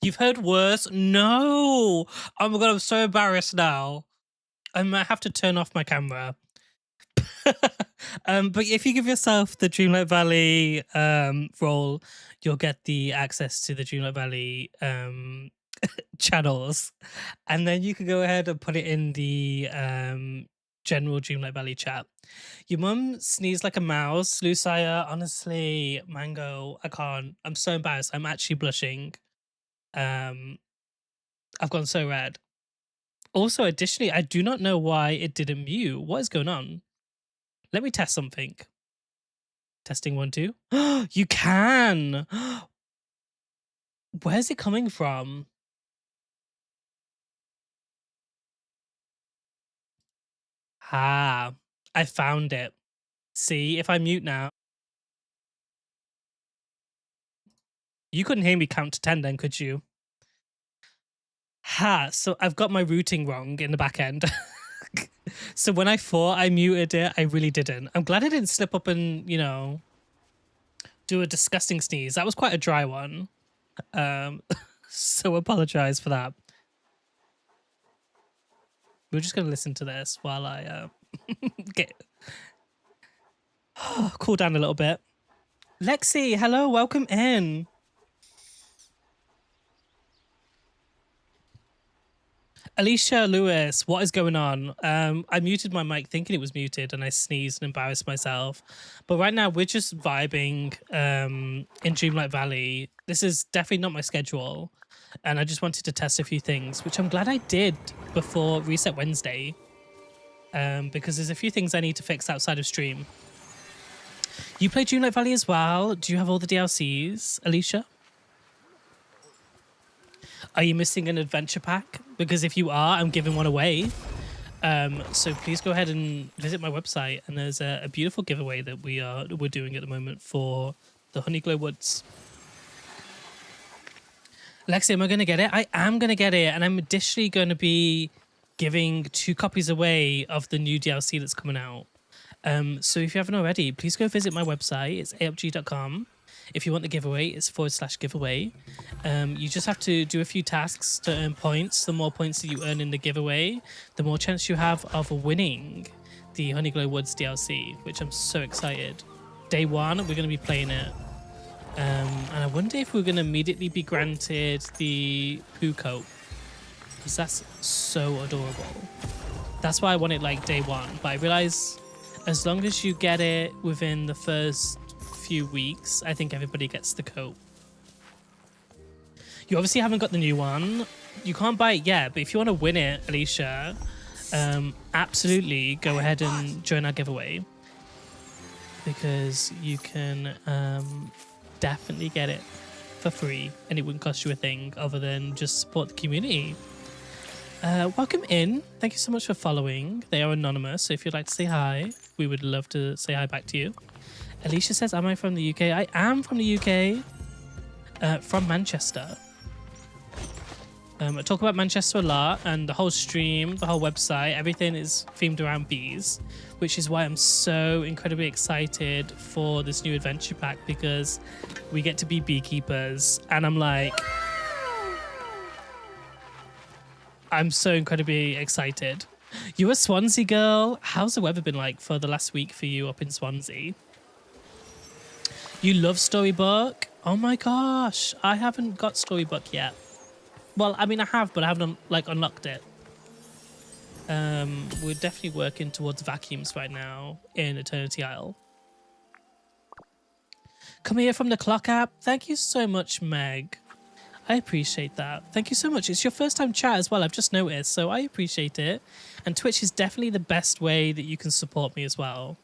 You've heard worse? No. Oh my god, I'm so embarrassed now. I might have to turn off my camera. But if you give yourself the Dreamlight Valley role, you'll get the access to the Dreamlight Valley channels, and then you can go ahead and put it in the general Dreamlight Valley chat. Your mum sneezed like a mouse, Lucia. Honestly, Mango, I can't. I'm so embarrassed. I'm actually blushing. I've gone so red. Also, additionally, I do not know why it didn't mute. What is going on? Let me test something. Testing 1, 2. You can. Where's it coming from? Ah, I found it. See, if I mute now, you couldn't hear me count to 10 then, could you? Ha, so I've got my routing wrong in the back end. So when I thought I muted it, I really didn't. I'm glad I didn't slip up and, you know, do a disgusting sneeze. That was quite a dry one. So apologize for that. We're just going to listen to this while I get cool down a little bit. Lexi, hello, welcome in. Alicia Lewis, what is going on? I muted my mic thinking it was muted and I sneezed and embarrassed myself. But right now we're just vibing in Dreamlight Valley. This is definitely not my schedule. And I just wanted to test a few things, which I'm glad I did before Reset Wednesday. Because there's a few things I need to fix outside of stream. You play Dreamlight Valley as well? Do you have all the DLCs, Alicia? Are you missing an adventure pack? Because if you are, I'm giving one away. So please go ahead and visit my website. And there's a beautiful giveaway that we're doing at the moment for the Honeyglow Woods. Lexi, am I going to get it? I am going to get it. And I'm additionally going to be giving 2 copies away of the new DLC that's coming out. So if you haven't already, please go visit my website. It's ayupg.com. If you want the giveaway, it's /giveaway. You just have to do a few tasks to earn points. The more points that you earn in the giveaway, the more chance you have of winning the Honeyglow Woods DLC, which I'm so excited. Day 1, we're going to be playing it. And I wonder if we're going to immediately be granted the poo coat, because that's so adorable. That's why I want it like day 1. But I realize as long as you get it within the first few weeks, I think everybody gets the coat. You obviously haven't got the new one. You can't buy it yet, but if you want to win it, Alicia, absolutely go ahead and join our giveaway, because you can definitely get it for free and it wouldn't cost you a thing other than just support the community. Welcome in. Thank you so much for following. They are anonymous, so if you'd like to say hi, we would love to say hi back to you. Alicia says, am I from the UK? I am from the UK, from Manchester. I talk about Manchester a lot, and the whole stream, the whole website, everything is themed around bees, which is why I'm so incredibly excited for this new adventure pack, because we get to be beekeepers, and I'm so incredibly excited. You're a Swansea girl. How's the weather been like for the last week for you up in Swansea? You love Storybook? Oh my gosh, I haven't got Storybook yet. Well, I mean, I have, but I haven't unlocked it. We're definitely working towards vacuums right now in Eternity Isle. Come here from the Clock app. Thank you so much, Meg. I appreciate that. Thank you so much. It's your first time chat as well, I've just noticed, so I appreciate it. And Twitch is definitely the best way that you can support me as well.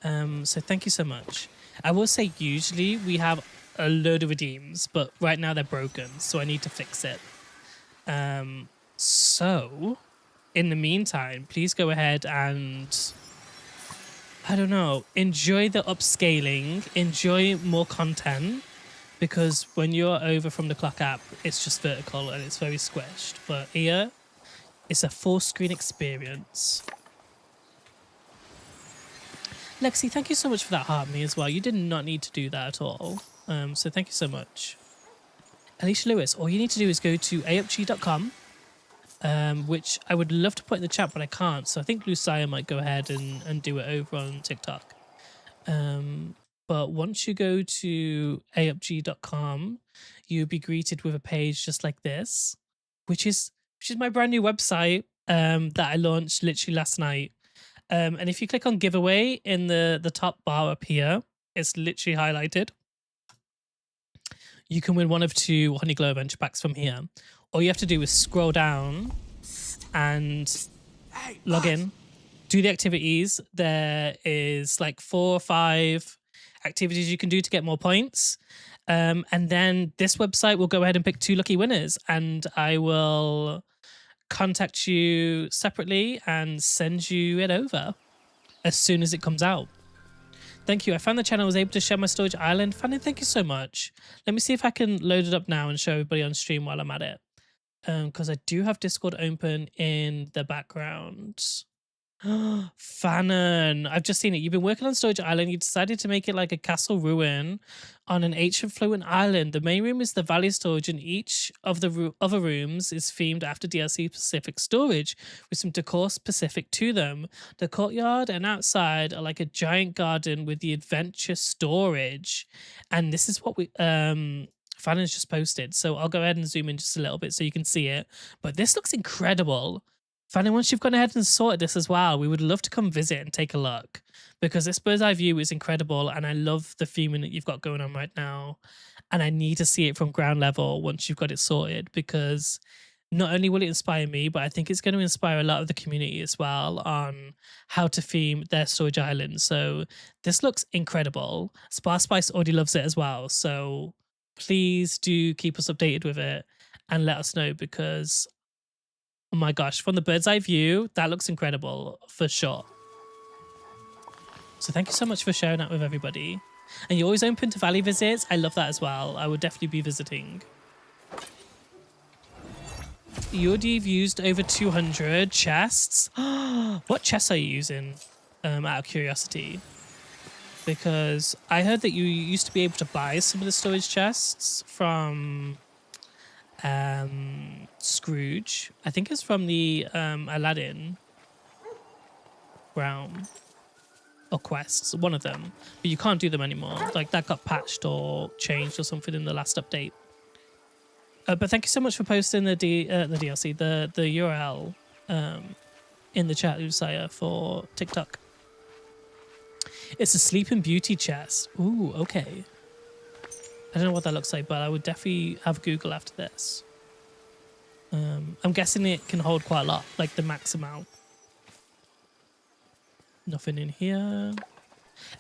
So thank you so much. I will say usually we have a load of redeems, but right now they're broken, so I need to fix it. So in the meantime, please go ahead and, I don't know, enjoy the upscaling, enjoy more content, because when you're over from the Clock app, it's just vertical and it's very squished. But here, it's a full screen experience. Lexi, thank you so much for that heart me as well. You did not need to do that at all. So thank you so much. Alicia Lewis, all you need to do is go to ayupg.com, which I would love to put in the chat, but I can't. So I think Lucia might go ahead and do it over on TikTok. But once you go to ayupg.com, you'll be greeted with a page just like this, which is my brand new website that I launched literally last night. And if you click on giveaway in the top bar up here, it's literally highlighted. You can win one of 2 Honey Glow Adventure Packs from here. All you have to do is scroll down and log in, do the activities. There is like 4 or 5 activities you can do to get more points. And then this website will go ahead and pick 2 lucky winners, and I will contact you separately and send you it over as soon as it comes out. Thank you. I found the channel, was able to share my storage island. Fanny, thank you so much. Let me see if I can load it up now and show everybody on stream while I'm at it. Because I do have Discord open in the background. Fanon, I've just seen it. You've been working on Storage Island. You decided to make it like a castle ruin on an ancient floating island. The main room is the valley storage, and each of the other rooms is themed after DLC specific storage with some decor specific to them. The courtyard and outside are like a giant garden with the adventure storage. And this is what we Fanon's just posted. So I'll go ahead and zoom in just a little bit so you can see it. But this looks incredible. Fanny, once you've gone ahead and sorted this as well, we would love to come visit and take a look, because this bird's eye view is incredible, and I love the theming that you've got going on right now. And I need to see it from ground level once you've got it sorted, because not only will it inspire me, but I think it's going to inspire a lot of the community as well on how to theme their storage island. So this looks incredible. Spar Spice already loves it as well. So please do keep us updated with it and let us know, because oh my gosh, from the bird's eye view, that looks incredible for sure. So thank you so much for sharing that with everybody. And you're always open to valley visits. I love that as well. I would definitely be visiting. You've used over 200 chests. What chests are you using? Out of curiosity. Because I heard that you used to be able to buy some of the storage chests from Scrooge. I think it's from the Aladdin realm or quests, one of them, but you can't do them anymore. Like that got patched or changed or something in the last update. But thank you so much for posting the DLC, the URL in the chat, Lucia, for TikTok. It's a Sleeping Beauty chest. Ooh, okay. I don't know what that looks like, but I would definitely have Google after this. I'm guessing it can hold quite a lot, like the max amount. Nothing in here.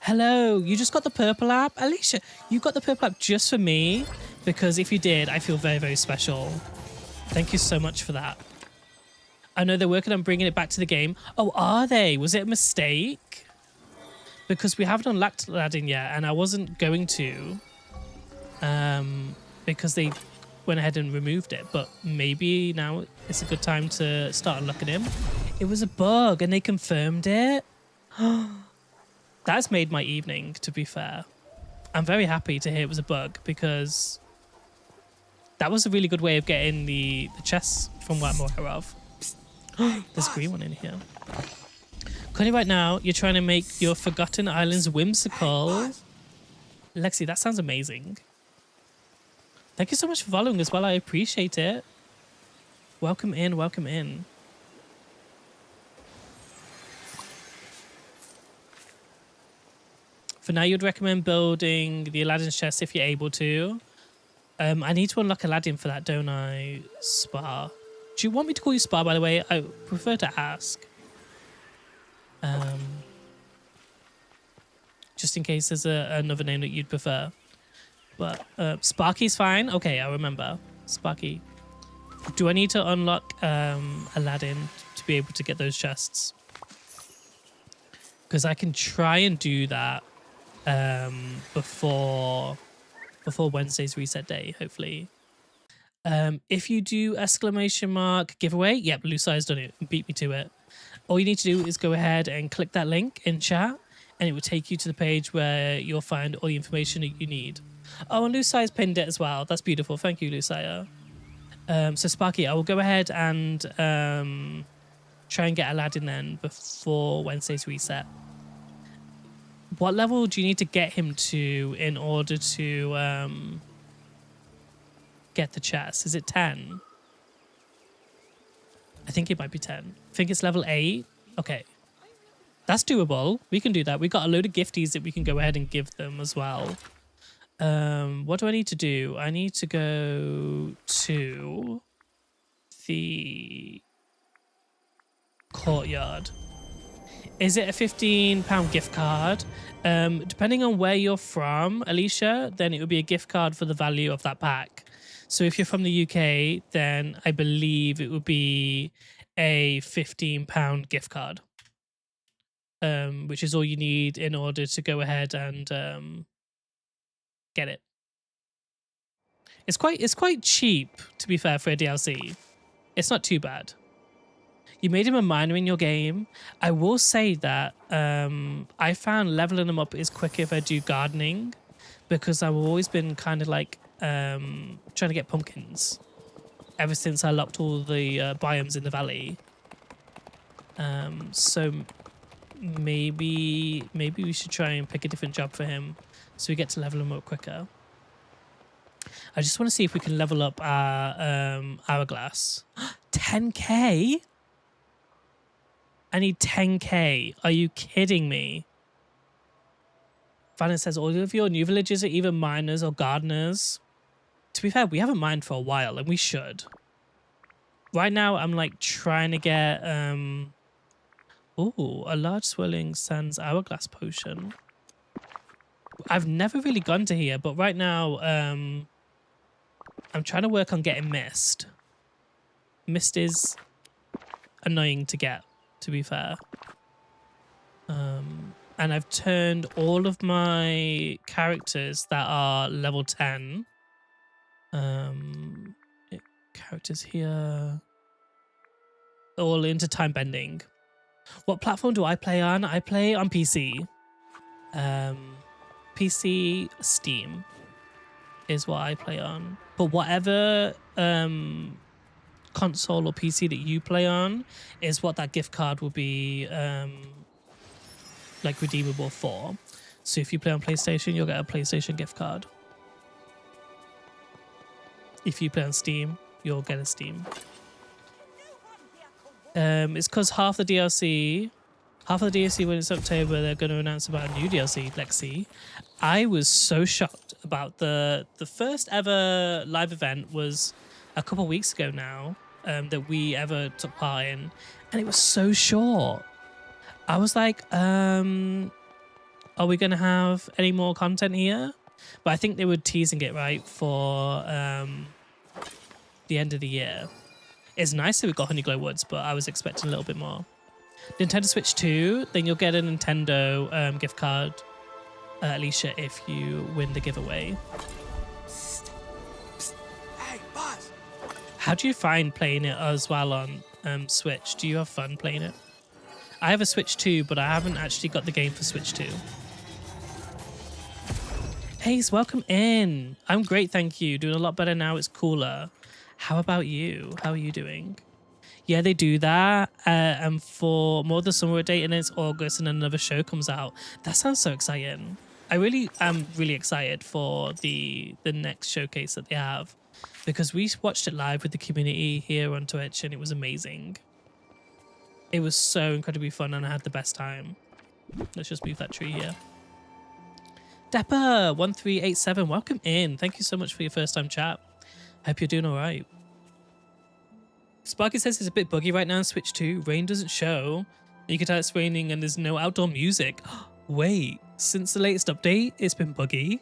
Hello, you just got the purple app? Alicia, you got the purple app just for me? Because if you did, I feel very, very special. Thank you so much for that. I know they're working on bringing it back to the game. Oh, are they? Was it a mistake? Because we haven't unlocked Aladdin yet, and I wasn't going to. Because they went ahead and removed it, but maybe now it's a good time to start unlocking him. It was a bug and they confirmed it. That's made my evening, to be fair. I'm very happy to hear it was a bug, because that was a really good way of getting the chests from what I'm aware of. There's a green one in here. Connie, right now you're trying to make your Forgotten Islands whimsical. Lexi, that sounds amazing. Thank you so much for following as well. I appreciate it. Welcome in, welcome in. For now, you'd recommend building the Aladdin's chest if you're able to. I need to unlock Aladdin for that, don't I, Spa? Do you want me to call you Spa, by the way? I prefer to ask. Just in case there's another name that you'd prefer. But Sparky's fine. Okay, I remember. Sparky. Do I need to unlock Aladdin to be able to get those chests? Because I can try and do that before Wednesday's reset day, hopefully. If you do exclamation mark giveaway, yep, Lucia's done it. Beat me to it. All you need to do is go ahead and click that link in chat, and it will take you to the page where you'll find all the information that you need. Oh, and Lucia's pinned it as well. That's beautiful. Thank you, Lucia. So Sparky, I will go ahead and try and get Aladdin then before Wednesday's reset. What level do you need to get him to in order to get the chest? Is it 10? I think it might be 10. I think it's level 8. Okay. That's doable. We can do that. We got a load of gifties that we can go ahead and give them as well. What do I need to do? I need to go to the courtyard. Is it a £15 gift card? Depending on where you're from, Alicia, then it would be a gift card for the value of that pack. So if you're from the UK, then I believe it would be a £15 gift card, which is all you need in order to go ahead and get it. It's quite cheap, to be fair, for a DLC. It's not too bad. You made him a miner in your game. I will say that I found leveling them up is quicker if I do gardening, because I've always been kind of like trying to get pumpkins ever since I locked all the biomes in the valley. So maybe we should try and pick a different job for him so we get to level him up quicker. I just want to see if we can level up our hourglass. 10k? I need 10k. Are you kidding me? Vanna says all of your new villagers are either miners or gardeners. To be fair, we haven't mined for a while and we should. Right now, I'm like trying to get oh, a large swirling sands hourglass potion. I've never really gone to here, but right now I'm trying to work on getting mist. Mist is annoying to get, to be fair. And I've turned all of my characters that are level 10. Characters here. All into time bending. What platform do I play on? I play on PC. PC, Steam is what I play on. But whatever console or PC that you play on is what that gift card will be like redeemable for. So if you play on PlayStation, you'll get a PlayStation gift card. If you play on Steam, you'll get a Steam. It's because half the DLC when it's October, they're going to announce about a new DLC, Lexi. I was so shocked about the first ever live event was a couple of weeks ago now, that we ever took part in, and it was so short. I was like, are we going to have any more content here? But I think they were teasing it, right, for the end of the year. It's nice that we got Honeyglow Woods, but I was expecting a little bit more. Nintendo Switch 2, then you'll get a Nintendo gift card, Alicia, if you win the giveaway. Psst. Psst. Hey, boss. How do you find playing it as well on Switch? Do you have fun playing it? I have a Switch 2, but I haven't actually got the game for Switch 2. Ace, welcome in. I'm great, thank you. Doing a lot better now. It's cooler. How about you? How are you doing? Yeah, they do that. And for more of the summer date, and it's August, and another show comes out. That sounds so exciting. I really am really excited for the next showcase that they have, because we watched it live with the community here on Twitch, and it was amazing. It was so incredibly fun, and I had the best time. Let's just move that tree here. Dapper1387, welcome in. Thank you so much for your first time chat. Hope you're doing all right. Sparky says it's a bit buggy right now on Switch 2. Rain doesn't show. You can tell it's raining and there's no outdoor music. Wait, since the latest update, it's been buggy.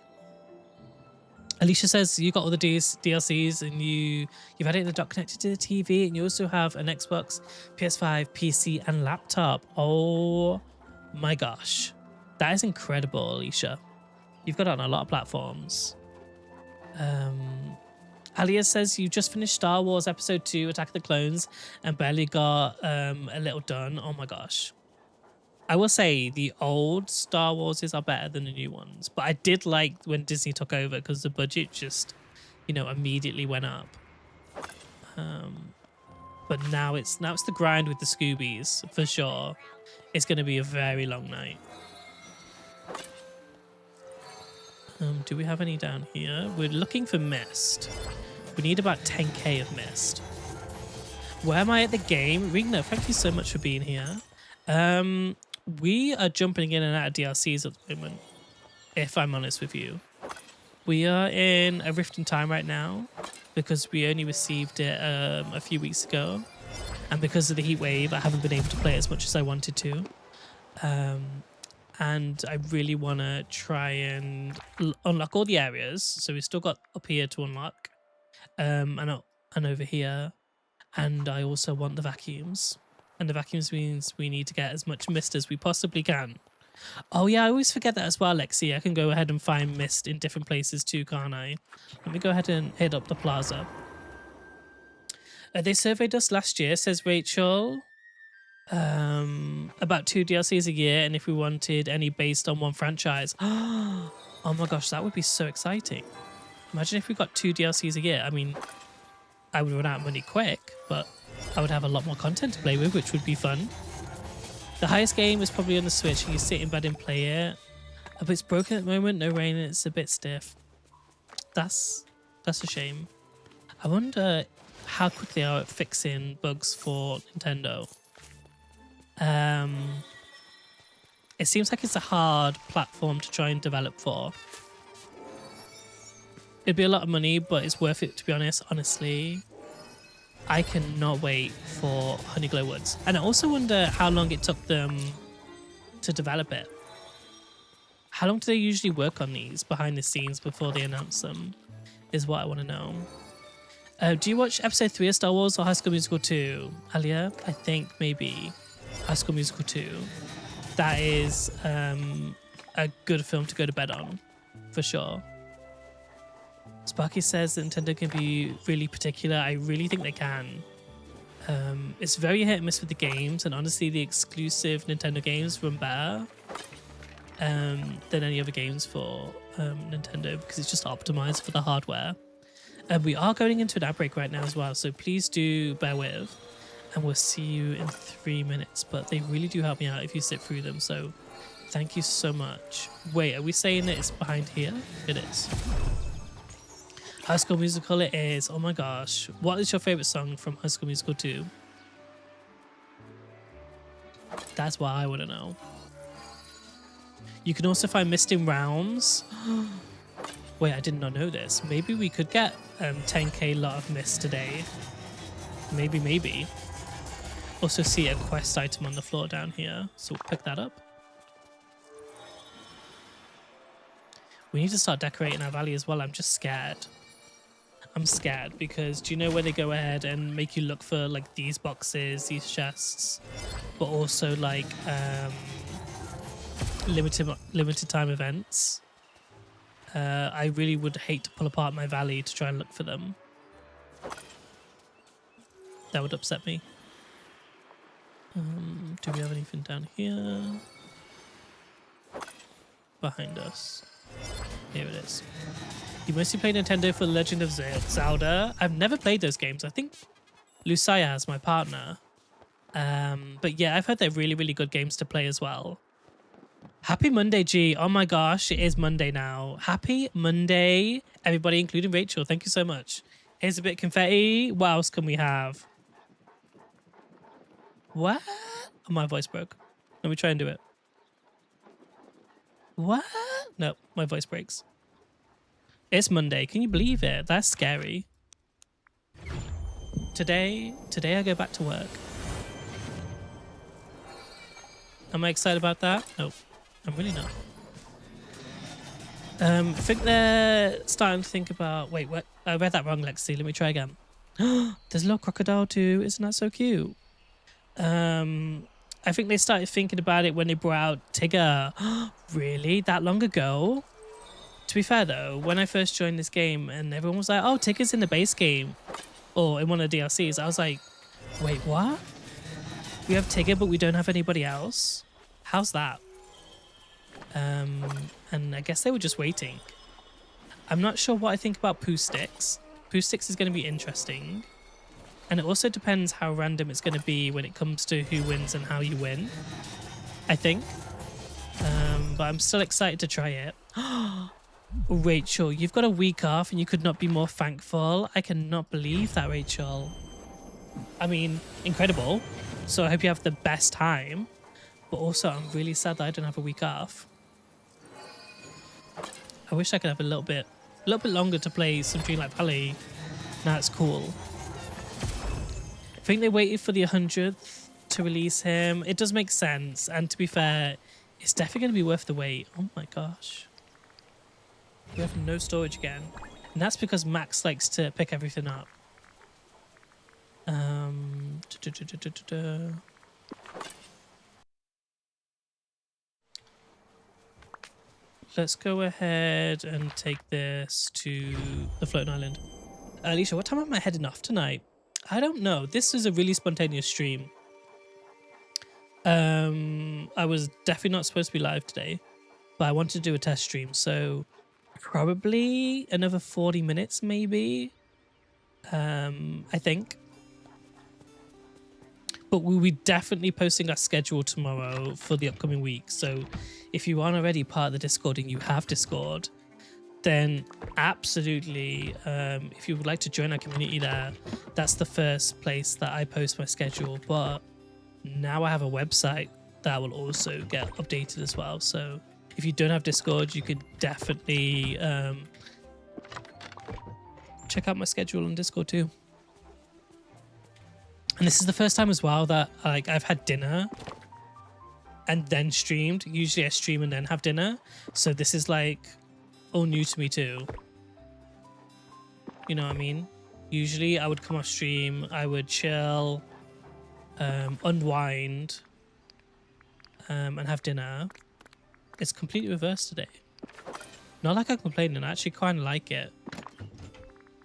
Alicia says you got all the DLCs and you've had it in the dock connected to the TV, and you also have an Xbox, PS5, PC, and laptop. Oh my gosh. That is incredible, Alicia. You've got it on a lot of platforms. Alia says you just finished Star Wars Episode 2, Attack of the Clones, and barely got a little done. Oh my gosh. I will say the old Star Warses are better than the new ones, but I did like when Disney took over because the budget just, you know, immediately went up. But now it's the grind with the Scoobies for sure. It's going to be a very long night. Do we have any down here? We're looking for mist. We need about 10k of mist. Where am I at the game? Rigna, thank you so much for being here. We are jumping in and out of DLCs at the moment, if I'm honest with you. We are in a rift in time right now because we only received it a few weeks ago. And because of the heat wave, I haven't been able to play as much as I wanted to. And I really want to try and unlock all the areas. So we've still got up here to unlock, and over here. And I also want the vacuums. And the vacuums means we need to get as much mist as we possibly can. Oh yeah, I always forget that as well, Lexi. I can go ahead and find mist in different places too, can't I? Let me go ahead and hit up the plaza. They surveyed us last year, says Rachel. About 2 DLCs a year, and if we wanted any based on one franchise. Oh my gosh, that would be so exciting. Imagine if we got 2 DLCs a year. I mean, I would run out of money quick, but I would have a lot more content to play with, which would be fun. The highest game is probably on the Switch, and you sit in bed and play it. But it's broken at the moment, no rain, and it's a bit stiff. That's a shame. I wonder how quick they are at fixing bugs for Nintendo. It seems like it's a hard platform to try and develop for. It'd be a lot of money, but it's worth it, to be honest. Honestly, I cannot wait for Honeyglow Woods. And I also wonder how long it took them to develop it. How long do they usually work on these behind the scenes before they announce them, is what I want to know. Do you watch episode 3 of Star Wars or High School Musical 2? Alia, I think maybe High School Musical 2. That is a good film to go to bed on, for sure. Sparky says that Nintendo can be really particular. I really think they can. It's very hit and miss with the games, and honestly the exclusive Nintendo games run better than any other games for Nintendo because it's just optimized for the hardware. We are going into an ad break right now as well, so please do bear with, and we'll see you in 3 minutes. But they really do help me out if you sit through them, so thank you so much. Wait, are we saying that it's behind here? It is. High School Musical it is. Oh my gosh. What is your favorite song from High School Musical 2? That's what I want to know. You can also find mist in rounds. Wait, I did not know this. Maybe we could get 10k lot of mist today. Maybe. Also see a quest item on the floor down here, so we'll pick that up. We need to start decorating our valley as well. I'm just scared. I'm scared because do you know where they go ahead and make you look for like these boxes, these chests, but also like limited time events. I really would hate to pull apart my valley to try and look for them. That would upset me. Do we have anything down here? Behind us. Here it is. You mostly play Nintendo for Legend of Zelda. I've never played those games. I think Lucia has, my partner. But yeah, I've heard they're really, really good games to play as well. Happy Monday, G. Oh my gosh, it is Monday now. Happy Monday, everybody, including Rachel. Thank you so much. Here's a bit of confetti. What else can we have? What? Oh, my voice broke. Let me try and do it. What? No, my voice breaks. It's Monday. Can you believe it? That's scary. Today I go back to work. Am I excited about that? Nope. I'm really not. I think they're starting to think about... Wait, what? I read that wrong, Lexi. Let me try again. There's a little crocodile too. Isn't that so cute? I think they started thinking about it when they brought out Tigger. Really? That long ago? To be fair though, when I first joined this game and everyone was like, oh, Tigger's in the base game or in one of the DLCs, I was like, wait, what? We have Tigger but we don't have anybody else? How's that? And I guess they were just waiting. I'm not sure what I think about poo sticks. Poo sticks is going to be interesting. And it also depends how random it's going to be when it comes to who wins and how you win, I think. But I'm still excited to try it. Rachel, you've got a week off and you could not be more thankful. I cannot believe that, Rachel. I mean, incredible. So I hope you have the best time. But also, I'm really sad that I don't have a week off. I wish I could have a little bit longer to play some Dreamlight Valley. That's cool. I think they waited for the 100th to release him. It does make sense. And to be fair, it's definitely going to be worth the wait. Oh my gosh. We have no storage again. And that's because Max likes to pick everything up. Let's go ahead and take this to the floating island. Alicia, what time am I heading off tonight? I don't know. This is a really spontaneous stream. I was definitely not supposed to be live today, but I wanted to do a test stream, so probably another 40 minutes maybe. I think. But we'll be definitely posting our schedule tomorrow for the upcoming week. So if you aren't already part of the Discord and you have Discord, then absolutely, if you would like to join our community there, that's the first place that I post my schedule. But now I have a website that will also get updated as well. So if you don't have Discord, you could definitely check out my schedule on Discord too. And this is the first time as well that I've had dinner and then streamed. Usually I stream and then have dinner. So this is like all new to me too. You know what I mean? Usually I would come off stream, I would chill, unwind, and have dinner. It's completely reversed today. Not like I'm complaining, I actually kind of like it.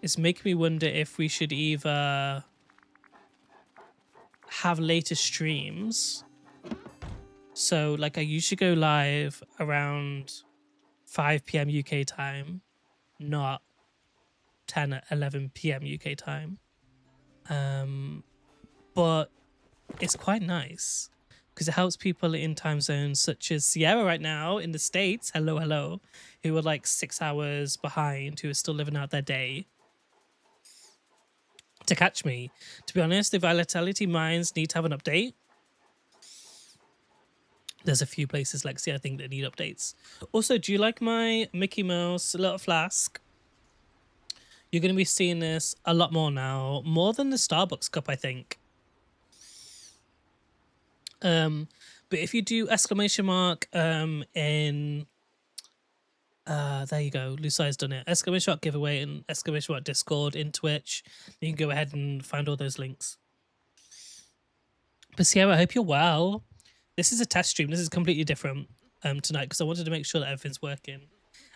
It's making me wonder if we should either have later streams. So like I usually go live around 5 p.m. UK time, not 10 or 11 p.m. UK time. But it's quite nice because it helps people in time zones such as Sierra right now in the States, hello, who are like 6 hours behind, who are still living out their day, to catch me. To be honest, the Vitality Mines need to have an update. There's a few places, Lexi, I think, that need updates. Also, do you like my Mickey Mouse little flask? You're going to be seeing this a lot more now. More than the Starbucks cup, I think. But if you do exclamation mark in... there you go. Lucai's done it. Exclamation mark giveaway and exclamation mark Discord in Twitch. You can go ahead and find all those links. But Sierra, I hope you're well. This is a test stream. This is completely different tonight because I wanted to make sure that everything's working.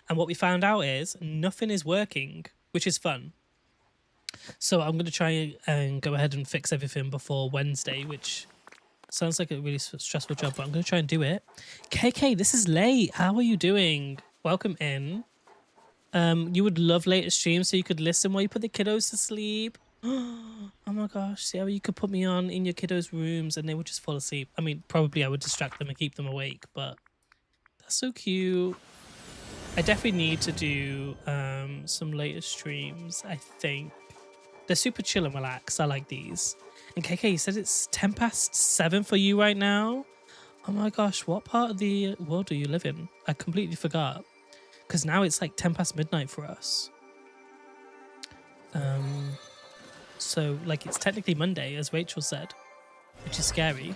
And what we found out is nothing is working, which is fun. So I'm going to try and go ahead and fix everything before Wednesday, which sounds like a really stressful job, but I'm going to try and do it. KK, this is late. How are you doing? Welcome in. You would love later streams so you could listen while you put the kiddos to sleep. Oh my gosh, Sarah, you could put me on in your kiddos' rooms and they would just fall asleep. I mean, probably I would distract them and keep them awake, but that's so cute. I definitely need to do some later streams, I think. They're super chill and relaxed. I like these. And KK, you said it's 7:10 for you right now? Oh my gosh, what part of the world do you live in? I completely forgot. Because now it's like 10 past midnight for us. So, like, it's technically Monday, as Rachel said, which is scary.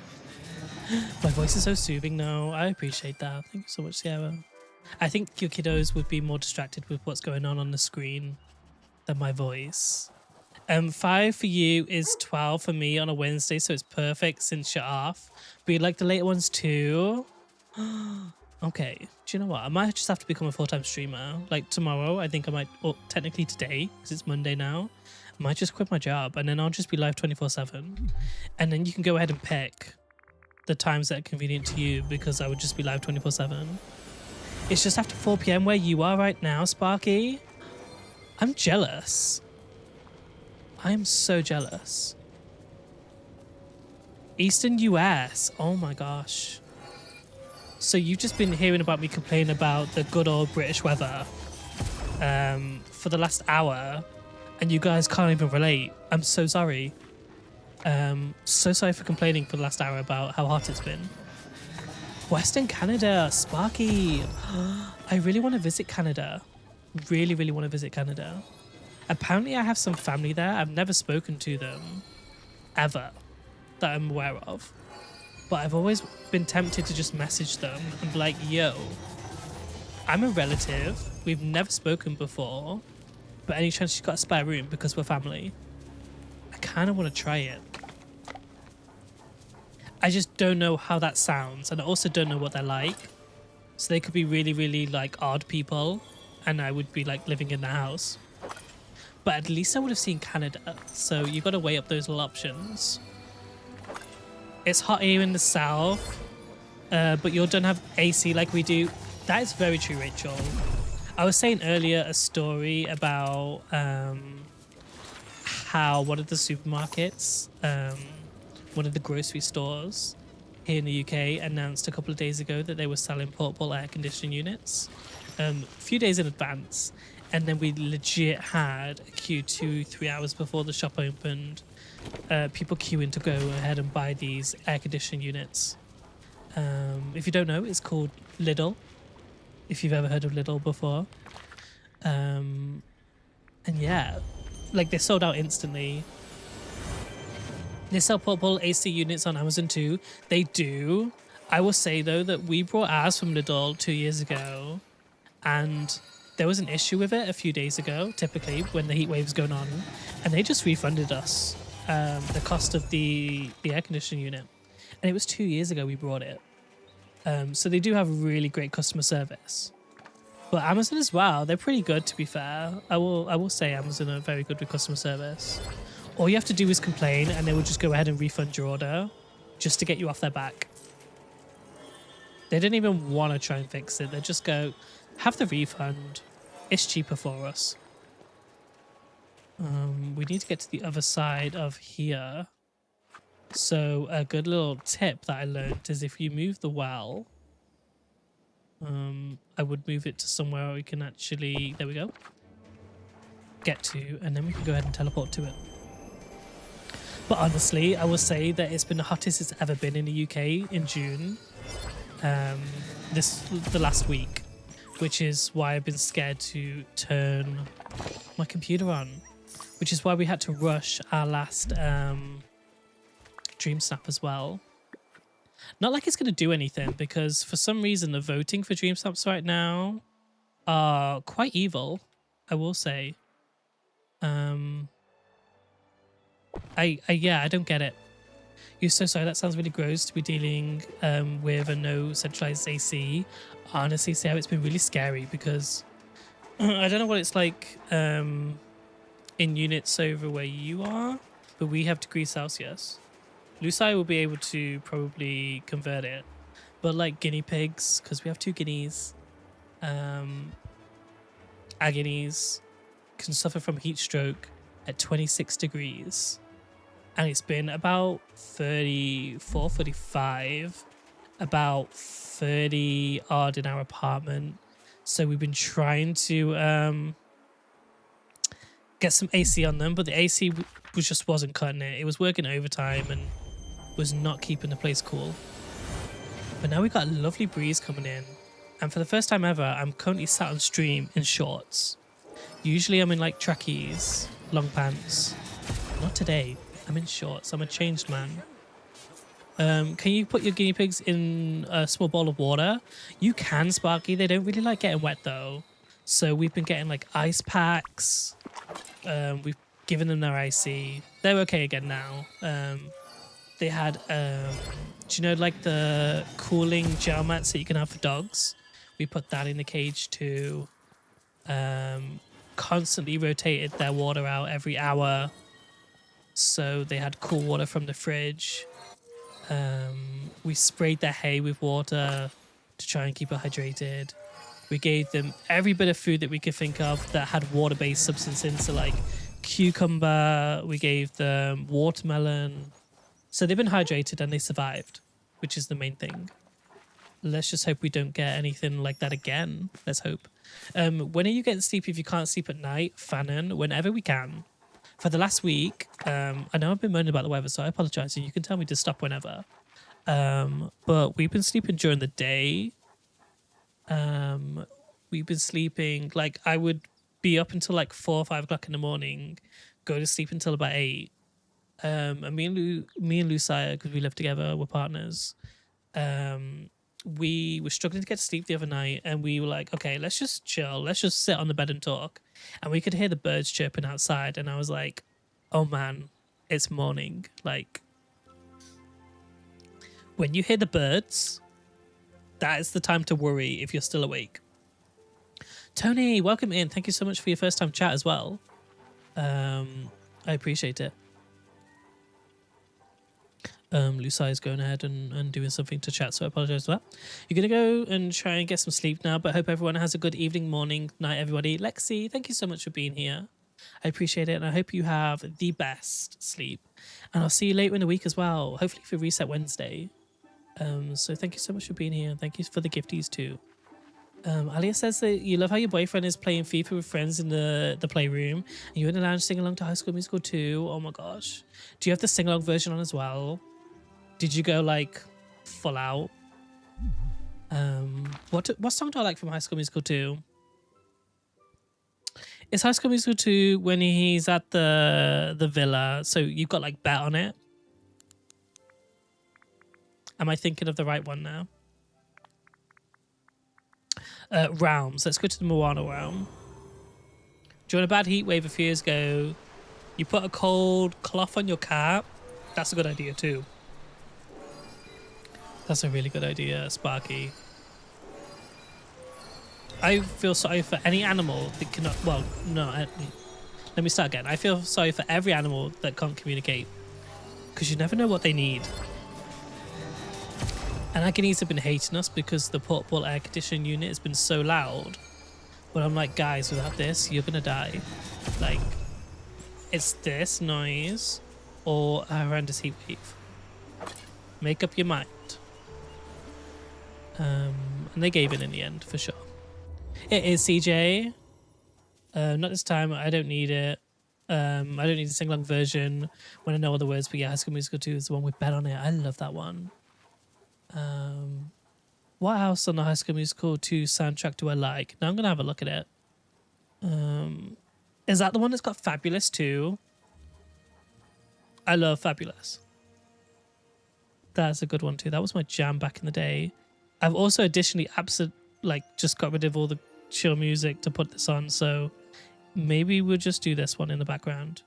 My voice is so soothing now. I appreciate that. Thank you so much, Sierra. I think your kiddos would be more distracted with what's going on the screen than my voice. 5 for you is 12 for me on a Wednesday, so it's perfect since you're off. But you like the later ones too? Okay, do you know what? I might just have to become a full-time streamer. Like tomorrow, I think I might, or technically today, because it's Monday now. I might just quit my job and then I'll just be live 24/7. And then you can go ahead and pick the times that are convenient to you because I would just be live 24/7. It's just after 4 p.m. where you are right now, Sparky. I'm jealous. I'm so jealous. Eastern US. Oh my gosh. So you've just been hearing about me complain about the good old British weather for the last hour, and you guys can't even relate. I'm so sorry. So sorry for complaining for the last hour about how hot it's been. Western Canada, Sparky. I really want to visit Canada. Really, really want to visit Canada. Apparently I have some family there. I've never spoken to them ever that I'm aware of. But I've always been tempted to just message them and be like, yo, I'm a relative. We've never spoken before. But any chance you've got a spare room because we're family? I kind of want to try it. I just don't know how that sounds. And I also don't know what they're like. So they could be really, really like odd people. And I would be like living in the house. But at least I would have seen Canada. So you've got to weigh up those little options. It's hot here in the south, but you don't have AC like we do. That is very true, Rachel. I was saying earlier a story about how one of the supermarkets, one of the grocery stores here in the UK announced a couple of days ago that they were selling portable air conditioning units a few days in advance. And then we legit had a queue 2-3 hours before the shop opened. People queuing to go ahead and buy these air conditioning units. If you don't know, it's called Lidl. If you've ever heard of Lidl before. And yeah, like they sold out instantly. They sell portable AC units on Amazon too. They do. I will say though that we brought ours from Lidl 2 years ago, and there was an issue with it a few days ago, typically when the heat wave was going on, and they just refunded us the cost of the air conditioning unit. And it was 2 years ago we brought it. So they do have really great customer service. But Amazon as well, they're pretty good, to be fair. I will say Amazon are very good with customer service. All you have to do is complain and they will just go ahead and refund your order just to get you off their back. They don't even want to try and fix it. They just go, have the refund. It's cheaper for us. We need to get to the other side of here. So a good little tip that I learned is if you move the well, I would move it to somewhere we can actually, there we go, get to, and then we can go ahead and teleport to it. But honestly, I will say that it's been the hottest it's ever been in the UK in June, the last week, which is why I've been scared to turn my computer on, which is why we had to rush our last Dream Snap as well. Not like it's going to do anything, because for some reason the voting for Dream Snaps right now are quite evil, I will say. Yeah, I don't get it. You're so sorry, that sounds really gross to be dealing with a no centralized AC. Honestly, Sarah, it's been really scary because I don't know what it's like in units over where you are, but we have degrees Celsius. Lucy will be able to probably convert it, but like guinea pigs, because we have 2 guineas, our guineas can suffer from heat stroke at 26 degrees. And it's been about 34, 35, about 30 odd in our apartment. So we've been trying to get some AC on them, but the AC just wasn't cutting it. It was working overtime and was not keeping the place cool. But now we've got a lovely breeze coming in. And for the first time ever, I'm currently sat on stream in shorts. Usually I'm in like trackies, long pants. Not today. I'm in shorts. I'm a changed man. Can you put your guinea pigs in a small bowl of water? You can, Sparky. They don't really like getting wet though. So we've been getting like ice packs. We've given them their icy. They're okay again now. They had, do you know, like the cooling gel mats that you can have for dogs? We put that in the cage too. Constantly rotated their water out every hour. So they had cool water from the fridge. We sprayed their hay with water to try and keep it hydrated. We gave them every bit of food that we could think of that had water-based substance in, so like cucumber, we gave them watermelon. So they've been hydrated and they survived, which is the main thing. Let's just hope we don't get anything like that again. Let's hope. When are you getting sleepy if you can't sleep at night? Fannin, whenever we can. For the last week, I know I've been moaning about the weather, so I apologize. And you can tell me to stop whenever. But we've been sleeping during the day. We've been sleeping, like, I would be up until like 4 or 5 o'clock in the morning, go to sleep until about 8. And me and Lucia, because we live together, we're partners. We were struggling to get to sleep the other night, and we were like, okay, let's just chill. Let's just sit on the bed and talk. And we could hear the birds chirping outside, and I was like, oh man, it's morning. Like, when you hear the birds, that is the time to worry if you're still awake. Tony, welcome in. Thank you so much for your first time chat as well. I appreciate it. Lucia is going ahead and doing something to chat, so I apologize for that. You're going to go and try and get some sleep now, but I hope everyone has a good evening, morning, night, everybody. Lexi, thank you so much for being here. I appreciate it, and I hope you have the best sleep. And I'll see you later in the week as well, hopefully for Reset Wednesday. So thank you so much for being here, and thank you for the gifties too. Alia says that you love how your boyfriend is playing FIFA with friends in the playroom, and you're in the lounge singing along to High School Musical 2. Oh my gosh. Do you have the sing-along version on as well? Did you go like full out? What song do I like from High School Musical 2? Is High School Musical 2 when he's at the villa, so you've got like Bet on it? Am I thinking of the right one now? Realms. Let's go to the Moana realm. During a bad heat wave a few years ago, you put a cold cloth on your cap. That's a good idea too. That's a really good idea, Sparky. I feel sorry for any animal that cannot... Well, no. Let me start again. I feel sorry for every animal that can't communicate. Because you never know what they need. And Agonies have been hating us because the portable air conditioning unit has been so loud. But I'm like, guys, without this, you're going to die. Like, it's this noise or a horrendous heat wave. Make up your mind. And they gave in the end, for sure. It is CJ. Not this time. I don't need it. I don't need a sing-along version when I know all the words. But yeah, High School Musical 2 is the one with Bet on it. I love that one. What else on the High School Musical 2 soundtrack do I like? Now I'm going to have a look at it. Is that the one that's got Fabulous too? I love Fabulous. That's a good one too. That was my jam back in the day. I've also additionally just got rid of all the chill music to put this on, so maybe we'll just do this one in the background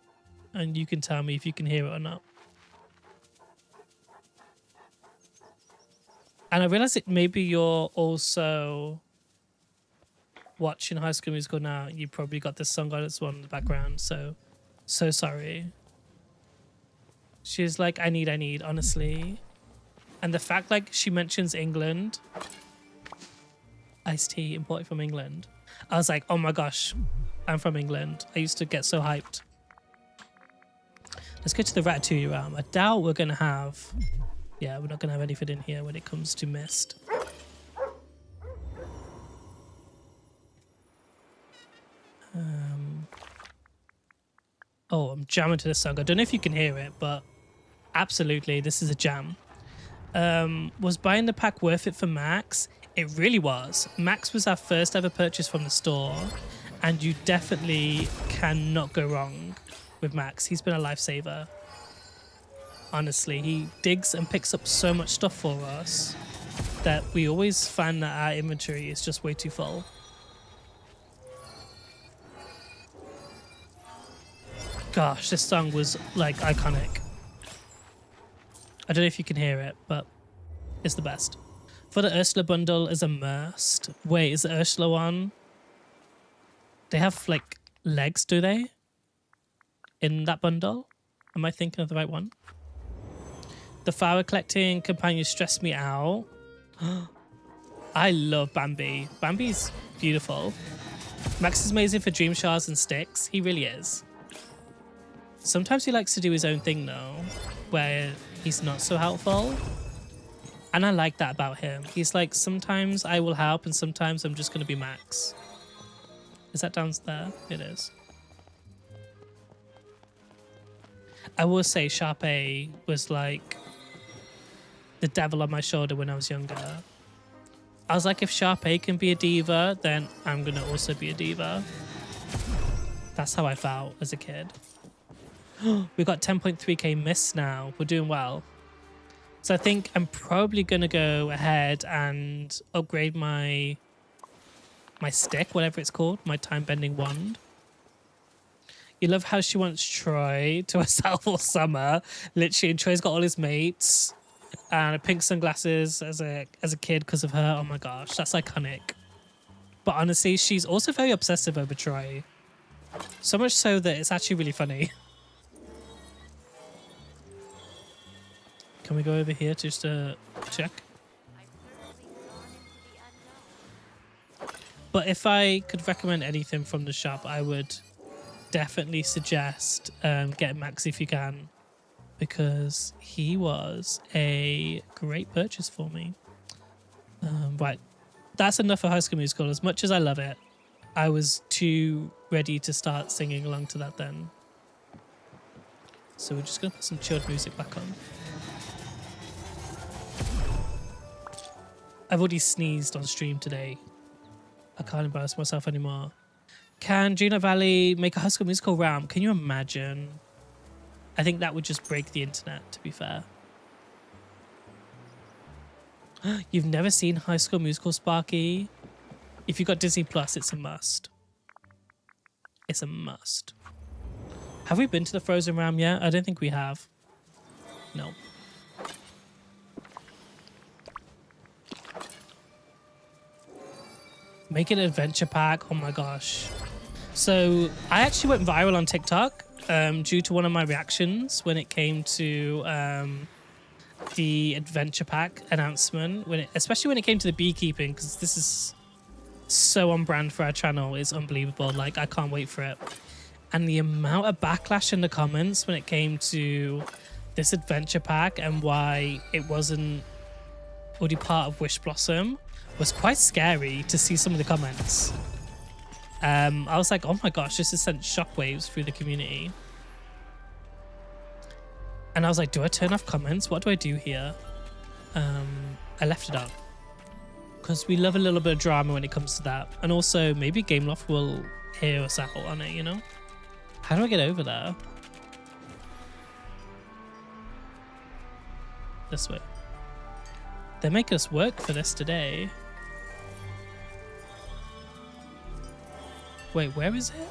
and you can tell me if you can hear it or not. And I realize that maybe you're also watching High School Musical now. You probably got this song on its one in the background, so sorry. She's like, I need, honestly. And the fact, like, she mentions England, iced tea imported from England. I was like, oh my gosh, I'm from England. I used to get so hyped. Let's go to the Ratatouille realm. I doubt we're going to have... Yeah, we're not going to have anything in here when it comes to mist. Oh, I'm jamming to this song. I don't know if you can hear it, but absolutely, this is a jam. Was buying the pack worth it for Max? It really was. Max was our first ever purchase from the store, and you definitely cannot go wrong with Max. He's been a lifesaver. Honestly, he digs and picks up so much stuff for us that we always find that our inventory is just way too full. Gosh, this song was like iconic. I don't know if you can hear it, but it's the best. For the Ursula bundle is immersed. Wait, is the Ursula one? They have like legs, do they? In that bundle? Am I thinking of the right one? The flower collecting companions stress me out. I love Bambi. Bambi's beautiful. Max is amazing for dream shards and sticks. He really is. Sometimes he likes to do his own thing though, where he's not so helpful. And I like that about him. He's like, sometimes I will help and sometimes I'm just going to be Max. Is that down there? It is. I will say Sharpay was like the devil on my shoulder when I was younger. I was like, if Sharpay can be a diva, then I'm going to also be a diva. That's how I felt as a kid. We got 10.3k miss now. We're doing well. So I think I'm probably going to go ahead and upgrade my stick, whatever it's called, my time-bending wand. You love how she wants Troy to herself all summer. Literally, and Troy's got all his mates. And pink sunglasses as a kid because of her. Oh my gosh, that's iconic. But honestly, she's also very obsessive over Troy. So much so that it's actually really funny. Can we go over here just to check? But if I could recommend anything from the shop, I would definitely suggest getting Max if you can, because he was a great purchase for me. Right, that's enough for High School Musical. As much as I love it, I was too ready to start singing along to that then. So we're just going to put some chilled music back on. I've already sneezed on stream today. I can't embarrass myself anymore. Can Dreamlight Valley make a High School Musical realm? Can you imagine? I think that would just break the internet, to be fair. You've never seen High School Musical, Sparky? If you've got Disney Plus, it's a must. It's a must. Have we been to the Frozen Realm yet? I don't think we have. No. Make an adventure pack. Oh my gosh. So I actually went viral on TikTok due to one of my reactions when it came to the adventure pack announcement, especially when it came to the beekeeping, because this is so on brand for our channel. It's unbelievable. Like, I can't wait for it. And the amount of backlash in the comments when it came to this adventure pack and why it wasn't already part of Wish Blossom was quite scary to see some of the comments. I was like, oh my gosh, this has sent shockwaves through the community. And I was like, do I turn off comments? What do I do here? I left it up because we love a little bit of drama when it comes to that. And also maybe Gameloft will hear us out on it, you know? How do I get over there? This way. They're making us work for this today. Wait, where is it?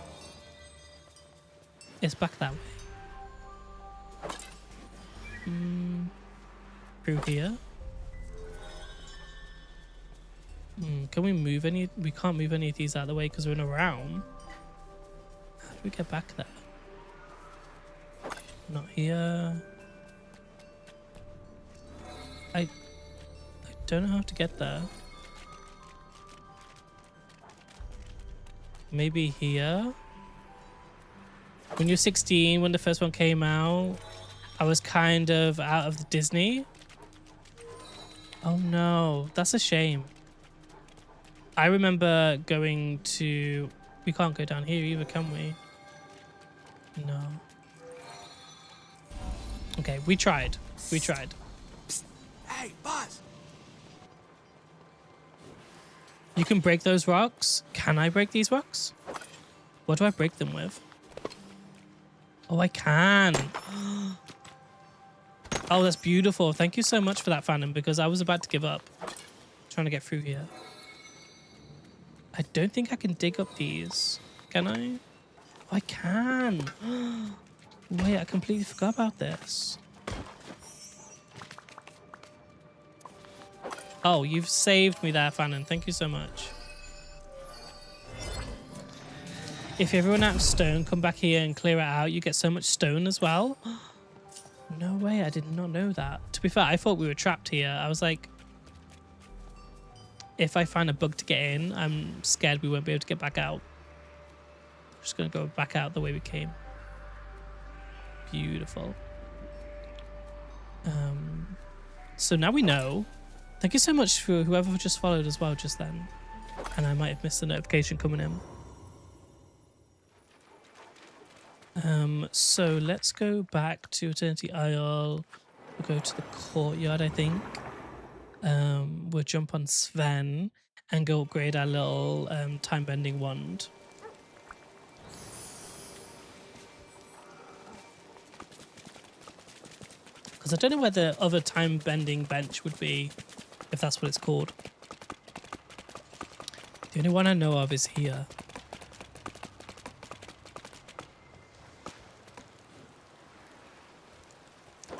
It's back that way. Through here. Can we move any? We can't move any of these out of the way because we're in a realm. How do we get back there? Not here. I don't know how to get there. Maybe here. When you're 16, when the first one came out, I was kind of out of the Disney. Oh no, that's a shame. I remember going to... We can't go down here either, can we? No. Okay, we tried. We tried. Psst. Hey, boss! You can break those rocks. Can I break these rocks? What do I break them with? Oh, I can. Oh, that's beautiful. Thank you so much for that, Phantom, because I was about to give up trying to get through here. I don't think I can dig up these. Can I? Oh, I can. Wait, I completely forgot about this. Oh, you've saved me there, Phantom. Thank you so much. If you ever run out of stone, come back here and clear it out. You get so much stone as well. no way. I did not know that. To be fair, I thought we were trapped here. I was like, if I find a bug to get in, I'm scared we won't be able to get back out. Just going to go back out the way we came. Beautiful. So now we know. Thank you so much for whoever just followed as well just then. And I might have missed the notification coming in. So let's go back to Eternity Isle. We'll go to the courtyard, I think. We'll jump on Sven and go upgrade our little time-bending wand. Because I don't know where the other time-bending bench would be, if that's what it's called. The only one I know of is here.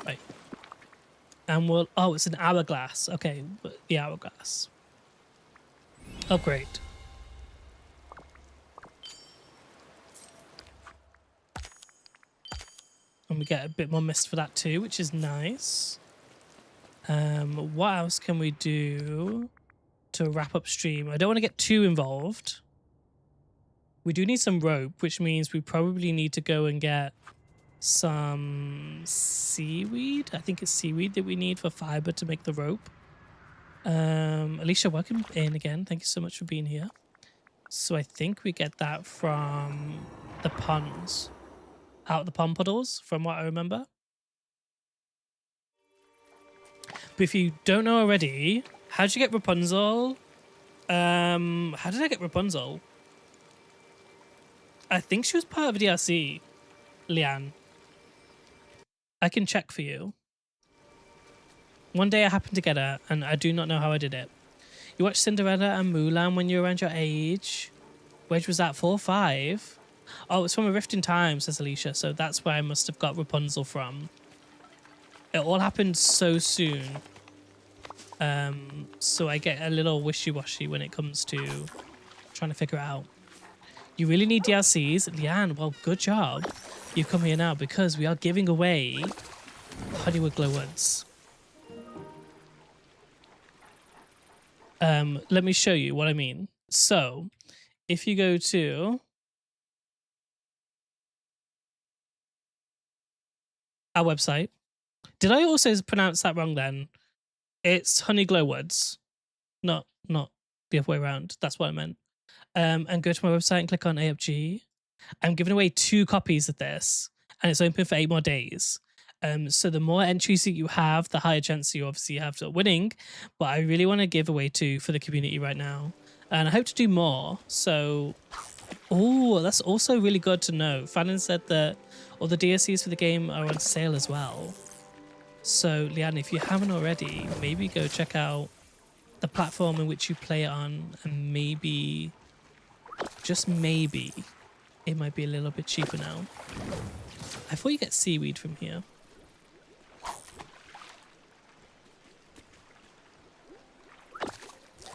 Right. And we'll... Oh, it's an hourglass. Okay, the hourglass. Upgrade. And we get a bit more mist for that too, which is nice. What else can we do to wrap up stream? I don't want to get too involved. We do need some rope, which means we probably need to go and get some seaweed. I think it's seaweed that we need for fiber to make the rope. Alicia, welcome in again. Thank you so much for being here. So I think we get that from the ponds. Out the pond puddles, from what I remember. But if you don't know already, how did you get Rapunzel? How did I get Rapunzel? I think she was part of a DLC, Leanne. I can check for you. One day I happened to get her, and I do not know how I did it. You watched Cinderella and Mulan when you were around your age. Which age was that? 4 or 5? Oh, it's from A Rift in Time, says Alicia. So that's where I must have got Rapunzel from. It all happened so soon. So I get a little wishy-washy when it comes to trying to figure it out. You really need DLCs? Leanne, well, good job. You've come here now because we are giving away Honeywood Glowwoods. Let me show you what I mean. So, if you go to... our website. Did I also pronounce that wrong then? It's Honey Glowwoods, not the other way around. That's what I meant. And go to my website and click on AyUp. I'm giving away 2 copies of this, and it's open for 8 more days. So the more entries that you have, the higher chance you obviously have of winning. But I really want to give away 2 for the community right now, and I hope to do more. So, oh, that's also really good to know. Fallon said that all the DLCs for the game are on sale as well. So, Leanne, if you haven't already, maybe go check out the platform in which you play it on, and maybe, just maybe, it might be a little bit cheaper now. I thought you get seaweed from here.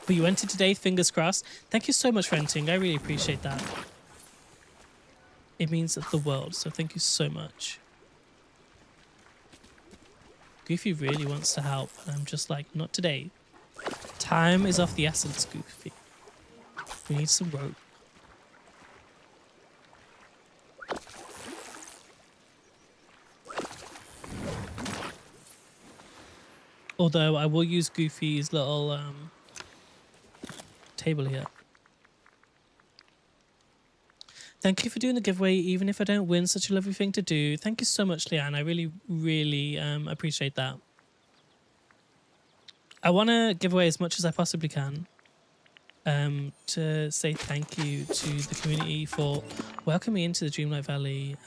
But you entered today, fingers crossed. Thank you so much for entering. I really appreciate that. It means the world, so thank you so much. Goofy really wants to help, and I'm just like, not today. Time is of the essence, Goofy. We need some rope. Although I will use Goofy's little table here. Thank you for doing the giveaway, even if I don't win. Such a lovely thing to do. Thank you so much, Leanne. I really, really appreciate that. I want to give away as much as I possibly can to say thank you to the community for welcoming me into the Dreamlight Valley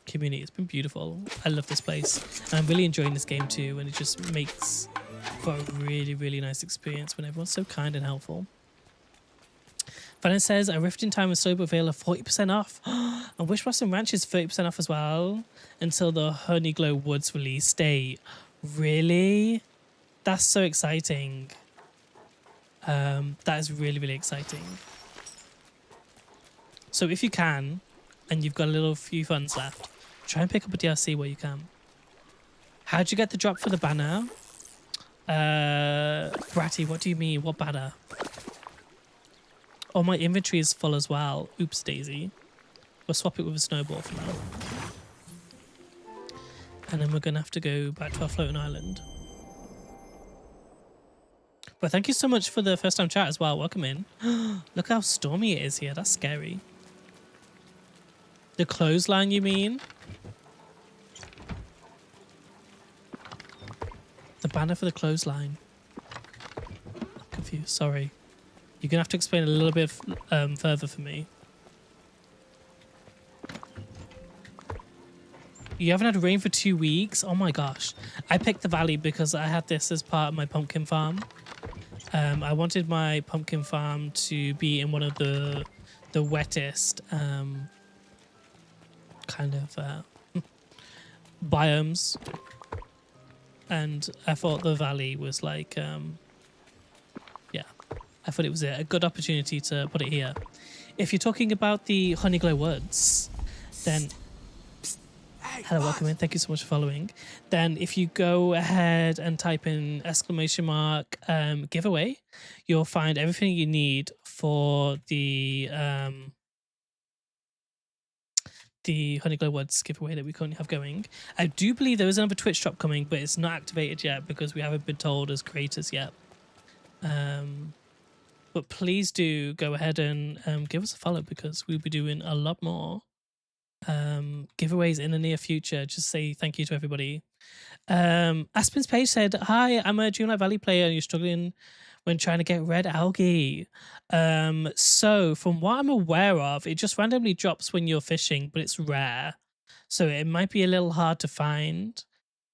community. It's been beautiful. I love this place. And I'm really enjoying this game too, and it just makes for a really, really nice experience when everyone's so kind and helpful. Fallon says, A Rift in Time and Sober Veil are 40% off. And Wish Blossom Ranch is 30% off as well until the Honeyglow Woods release date. Really? That's so exciting. That is really, really exciting. So if you can, and you've got a little few funds left, Try and pick up a DLC where you can. How'd you get the drop for the banner? Bratty, what do you mean? What banner? Oh, my inventory is full as well. Oops, Daisy. We'll swap it with a snowball for now. And then we're going to have to go back to our floating island. But thank you so much for the first time chat as well. Welcome in. Look how stormy it is here. That's scary. The clothesline, you mean? The banner for the clothesline. I'm confused. Sorry. You're going to have to explain a little bit further for me. You haven't had rain for 2 weeks? Oh my gosh. I picked the valley because I had this as part of my pumpkin farm. I wanted my pumpkin farm to be in one of the wettest kind of biomes. And I thought the valley was like, yeah, I thought it was a good opportunity to put it here. If you're talking about the Honeyglow Woods, then... Hello, welcome in. Thank you so much for following. Then if you go ahead and type in ! Giveaway, you'll find everything you need for the Honeyglow Woods giveaway that we currently have going. I do believe there is another Twitch drop coming, but it's not activated yet because we haven't been told as creators yet. But please do go ahead and give us a follow because we'll be doing a lot more giveaways in the near future. Just say thank you to everybody. Aspen's page said, hi, I'm a Dreamlight Valley player and you're struggling when trying to get red algae. So from what I'm aware of, it just randomly drops when you're fishing, but it's rare. So it might be a little hard to find.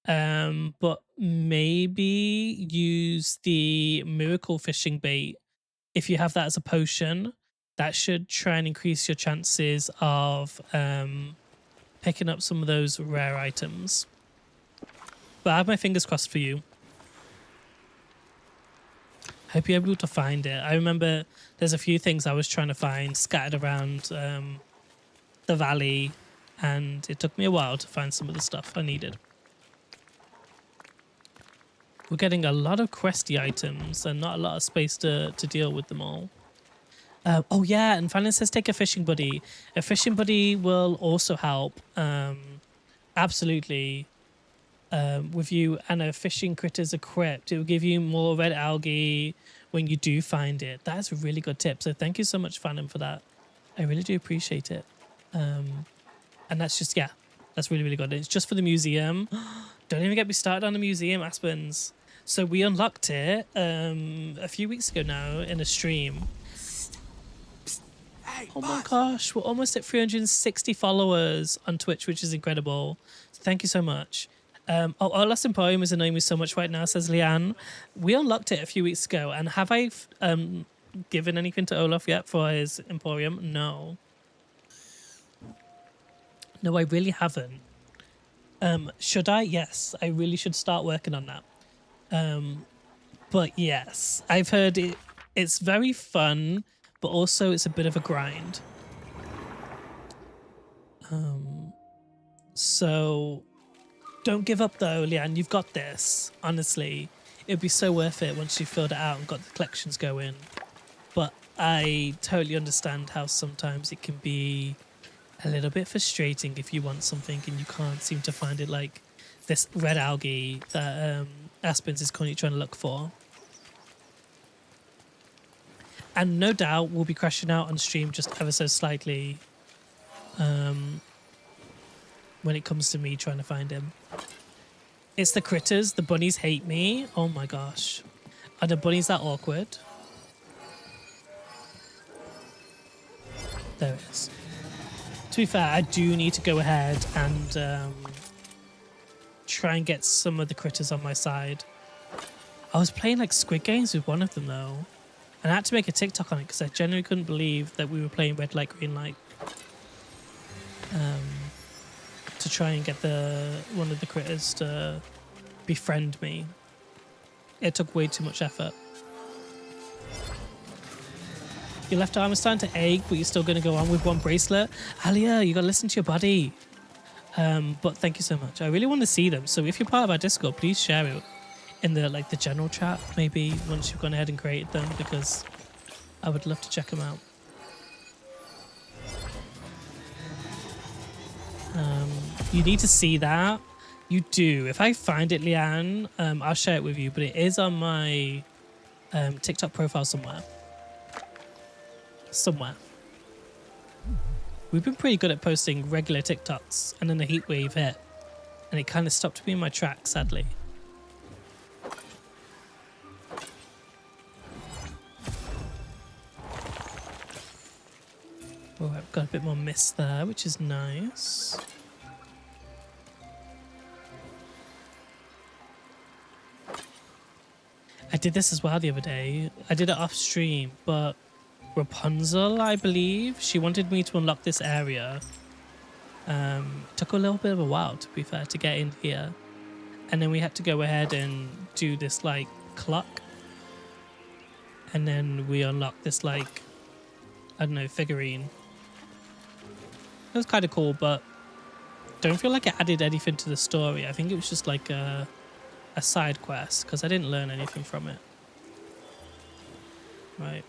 But maybe use the miracle fishing bait. If you have that as a potion, that should try and increase your chances of picking up some of those rare items. But I have my fingers crossed for you. Hope you're able to find it. I remember there's a few things I was trying to find scattered around the valley, and it took me a while to find some of the stuff I needed. We're getting a lot of questy items and not a lot of space to deal with them all. Oh yeah, and Fallon says take a fishing buddy. A fishing buddy will also help, absolutely, with you. And a fishing critters equipped. It will give you more red algae when you do find it. That is a really good tip. So thank you so much, Fallon, for that. I really do appreciate it. And that's just, yeah, that's really, really good. It's just for the museum. Don't even get me started on the museum, Aspens. So we unlocked it a few weeks ago now in a stream. Oh my gosh, we're almost at 360 followers on Twitch, which is incredible. So thank you so much. Olaf's Emporium is annoying me so much right now, says Leanne. We unlocked it a few weeks ago, and have I given anything to Olaf yet for his Emporium? No. No, I really haven't. Should I? Yes, I really should start working on that. But yes, I've heard it's very fun, but also it's a bit of a grind. So don't give up though, Leanne. You've got this. Honestly, it'd be so worth it once you filled it out and got the collections going. But I totally understand how sometimes it can be a little bit frustrating if you want something and you can't seem to find it, like this red algae that Aspens is currently trying to look for. And no doubt we'll be crashing out on stream just ever so slightly when it comes to me trying to find him. It's the critters. The bunnies hate me. Oh my gosh. Are the bunnies that awkward? There it is. To be fair, I do need to go ahead and try and get some of the critters on my side. I was playing like Squid Games with one of them though. And I had to make a TikTok on it because I genuinely couldn't believe that we were playing red light, green light. To try and get one of the critters to befriend me. It took way too much effort. Your left arm is starting to ache, but you're still going to go on with one bracelet. Alia, you got to listen to your body. But thank you so much. I really want to see them. So if you're part of our Discord, please share it in the general chat, maybe once you've gone ahead and created them, because I would love to check them out. You need to see that. You do. If I find it, Leanne, I'll share it with you, but it is on my TikTok profile somewhere. We've been pretty good at posting regular TikToks, and then the heat wave hit, and it kind of stopped me in my tracks, sadly. Oh, I've got a bit more mist there, which is nice. I did this as well the other day. I did it off stream, but Rapunzel, I believe, she wanted me to unlock this area. Took a little bit of a while, to be fair, to get in here. And then we had to go ahead and do this, like, clock. And then we unlocked this, like, I don't know, figurine. It was kind of cool, but don't feel like it added anything to the story. I think it was just like a side quest, because I didn't learn anything from it. Right.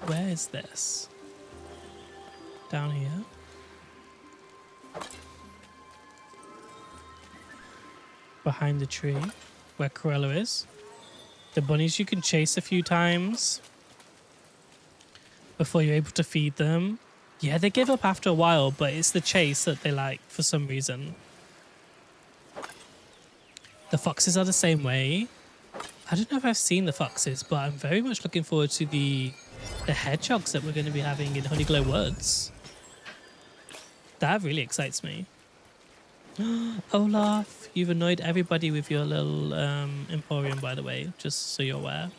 Where is this? Down here. Behind the tree where Corella is. The bunnies you can chase a few times before you're able to feed them. Yeah, they give up after a while, but it's the chase that they like for some reason. The foxes are the same way. I don't know if I've seen the foxes, but I'm very much looking forward to the hedgehogs that we're going to be having in Honeyglow Woods. That really excites me. Olaf, you've annoyed everybody with your little emporium, by the way, just so you're aware.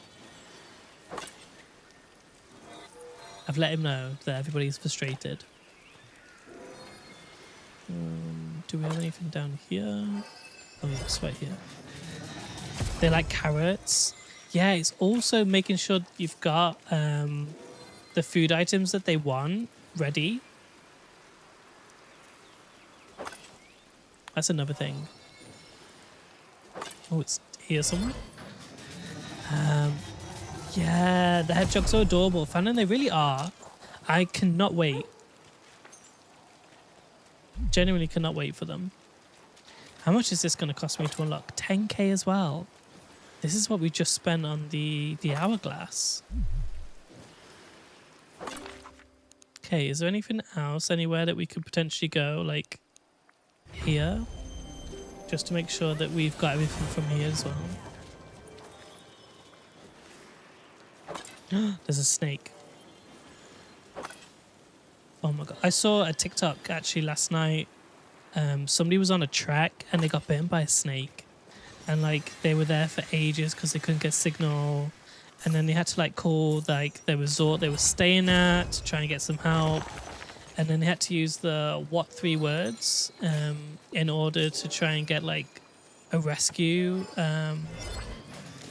I've let him know that everybody's frustrated. Do we have anything down here? Oh, it's right here. They like carrots. Yeah, it's also making sure you've got the food items that they want ready. That's another thing. Oh, it's here somewhere. Yeah, the hedgehogs are adorable. Fanon, they really are. I cannot wait. Genuinely cannot wait for them. How much is this going to cost me to unlock? 10k as well. This is what we just spent on the hourglass. Okay, is there anything else anywhere that we could potentially go, like here? Just to make sure that we've got everything from here as well. There's a snake. Oh my god. I saw a TikTok actually last night. Somebody was on a trek and they got bitten by a snake. And like they were there for ages because they couldn't get signal. And then they had to like call like the resort they were staying at to try and get some help. And then they had to use the what 3 words in order to try and get like a rescue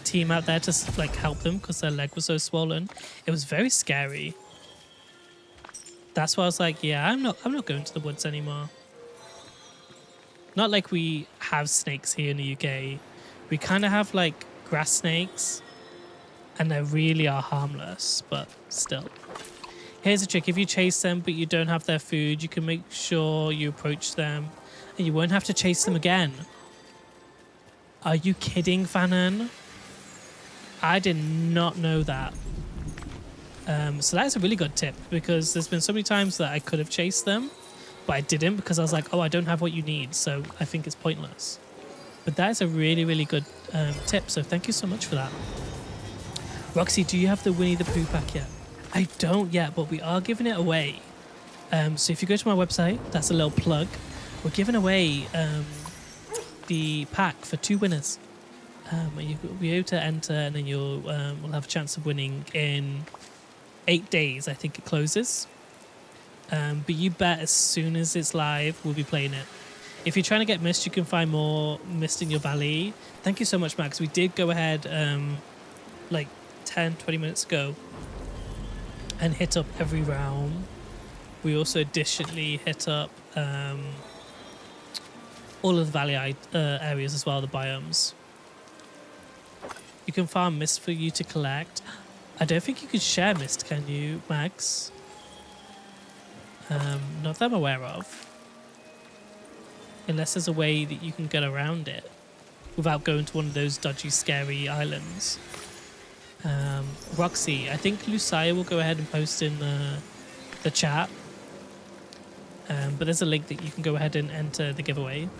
team out there to like help them because their leg was so swollen. It was very scary. That's why I was like, yeah, I'm not going to the woods anymore. Not like we have snakes here in the UK. We kind of have like grass snakes and they really are harmless, but still. Here's a trick. If you chase them but you don't have their food, you can make sure you approach them and you won't have to chase them again. Are you kidding, Fanon? I did not know that. So that's a really good tip because there's been so many times that I could have chased them, but I didn't because I was like, oh, I don't have what you need, so I think it's pointless. But that is a really, really good tip, so thank you so much for that. Roxy, do you have the Winnie the Pooh pack yet? I don't yet, but we are giving it away. So if you go to my website, that's a little plug. We're giving away the pack for 2 winners. You'll be able to enter and then you'll will have a chance of winning in 8 days, I think it closes. But you bet as soon as it's live, we'll be playing it. If you're trying to get Mist, you can find more Mist in your valley. Thank you so much, Max. We did go ahead like 10, 20 minutes ago and hit up every realm. We also additionally hit up all of the valley areas as well, the biomes. You can farm mist for you to collect. I don't think you can share mist, can you, Mags? Not that I'm aware of. Unless there's a way that you can get around it without going to one of those dodgy, scary islands. Roxy, I think Lucia will go ahead and post in the chat. But there's a link that you can go ahead and enter the giveaway.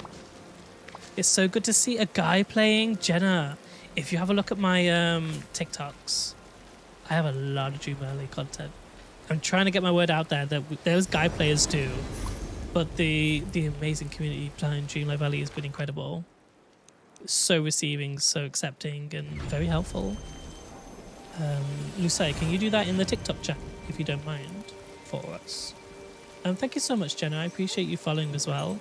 It's so good to see a guy playing. Jenna, if you have a look at my TikToks, I have a lot of Dreamlight content. I'm trying to get my word out there that there's guy players too. But the amazing community behind Dreamlight Valley has been incredible. So receiving, so accepting, and very helpful. Lucia, can you do that in the TikTok chat if you don't mind for us? Thank you so much, Jenna. I appreciate you following as well.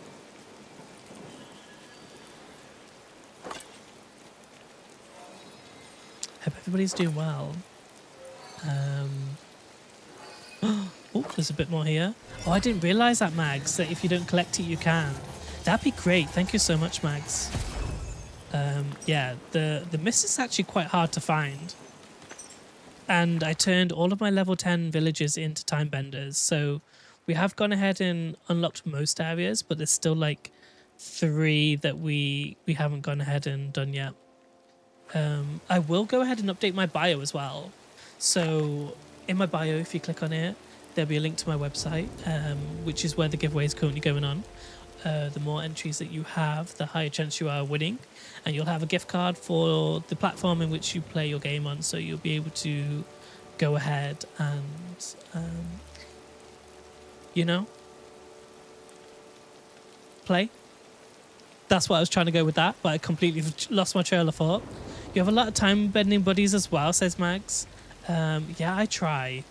Hope everybody's doing well. Oh, there's a bit more here. Oh, I didn't realize that, Mags, that if you don't collect it, you can. That'd be great. Thank you so much, Mags. Yeah, the mist is actually quite hard to find. And I turned all of my level 10 villages into time benders. So we have gone ahead and unlocked most areas, but there's still like 3 that we haven't gone ahead and done yet. I will go ahead and update my bio as well. So in my bio, if you click on it, there'll be a link to my website, which is where the giveaway is currently going on. The more entries that you have, the higher chance you are winning. And you'll have a gift card for the platform in which you play your game on. So you'll be able to go ahead and, you know, play. That's what I was trying to go with that, but I completely lost my trail of thought. You have a lot of time bending buddies as well, says Mags. Yeah, I try.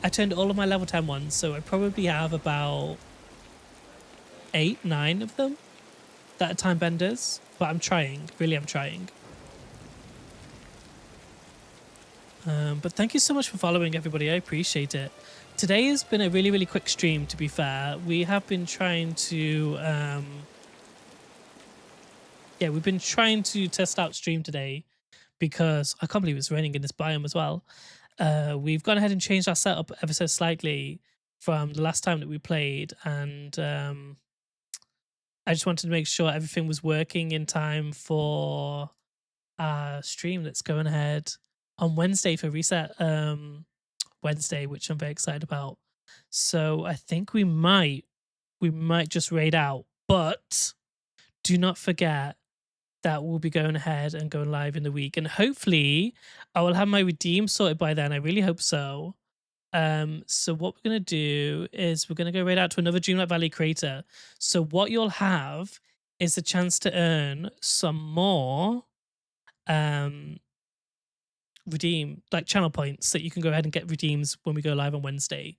I turned all of my level 10 ones, so I probably have about 8, 9 of them that are time benders, but I'm trying. Really, I'm trying. But thank you so much for following, everybody. I appreciate it. Today has been a really, really quick stream, to be fair. We have been trying to... yeah, we've been trying to test out stream today because I can't believe it's raining in this biome as well. We've gone ahead and changed our setup ever so slightly from the last time that we played, and I just wanted to make sure everything was working in time for our stream that's going ahead on Wednesday for Reset Wednesday, which I'm very excited about. So I think we might just raid out, but do not forget that we'll be going ahead and going live in the week, and hopefully I will have my redeem sorted by then. I really hope so. So what we're going to do is we're going to go right out to another Dreamlight Valley creator. So what you'll have is a chance to earn some more redeem, like channel points that you can go ahead and get redeems when we go live on Wednesday,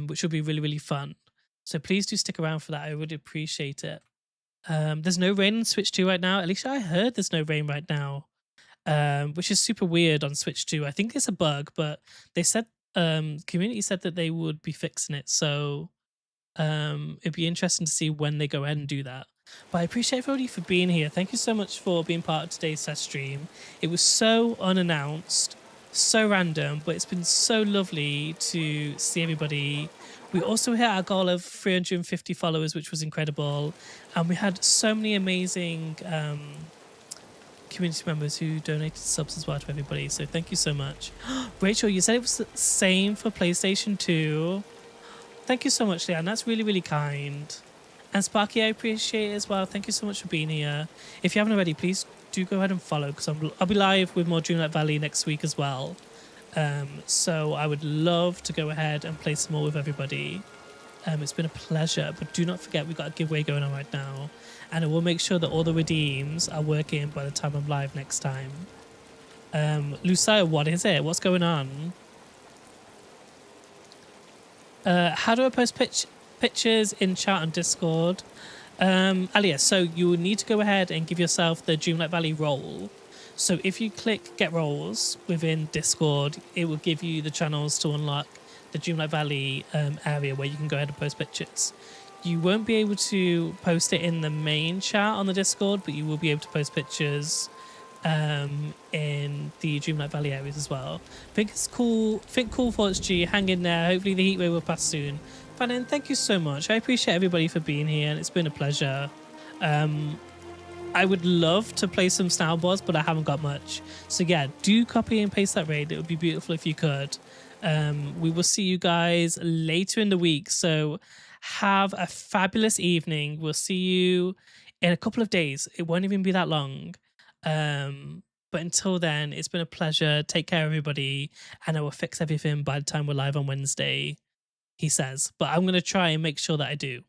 which will be really, really fun. So please do stick around for that. I would appreciate it. There's no rain on Switch 2 right now. At least I heard there's no rain right now, which is super weird on Switch 2. I think it's a bug, but they said community said that they would be fixing it. So it'd be interesting to see when they go ahead and do that. But I appreciate everybody for being here. Thank you so much for being part of today's test stream. It was so unannounced, so random, but it's been so lovely to see everybody. We also hit our goal of 350 followers, which was incredible. And we had so many amazing community members who donated subs as well to everybody. So thank you so much. Rachel, you said it was the same for PlayStation 2. Thank you so much, Leanne. That's really, really kind. And Sparky, I appreciate it as well. Thank you so much for being here. If you haven't already, please do go ahead and follow, because I'll be live with more Dreamlight Valley next week as well. So I would love to go ahead and play some more with everybody. It's been a pleasure, but do not forget we've got a giveaway going on right now, and I will make sure that all the redeems are working by the time I'm live next time. Lucia, what is it? What's going on? How do I post pictures in chat on Discord? Alia, so you will need to go ahead and give yourself the Dreamlight Valley role. So if you click get roles within Discord, it will give you the channels to unlock the Dreamlight Valley area where you can go ahead and post pictures. You won't be able to post it in the main chat on the Discord, but you will be able to post pictures in the Dreamlight Valley areas as well. Think it's cool. Think cool thoughts, G. Hang in there. Hopefully the heatwave will pass soon. Fannin, thank you so much. I appreciate everybody for being here, and it's been a pleasure. I would love to play some Snowballs, but I haven't got much. So yeah, do copy and paste that raid. It would be beautiful if you could. We will see you guys later in the week. So have a fabulous evening. We'll see you in a couple of days. It won't even be that long. But until then, it's been a pleasure. Take care, everybody. And I will fix everything by the time we're live on Wednesday, he says. But I'm going to try and make sure that I do.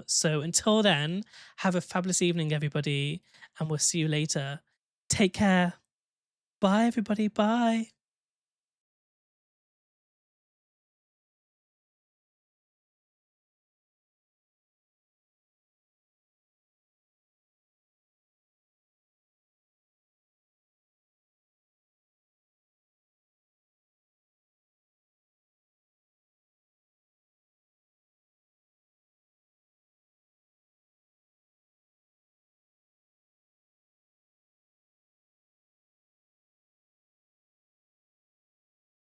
So until then, have a fabulous evening, everybody. And we'll see you later. Take care. Bye, everybody. Bye.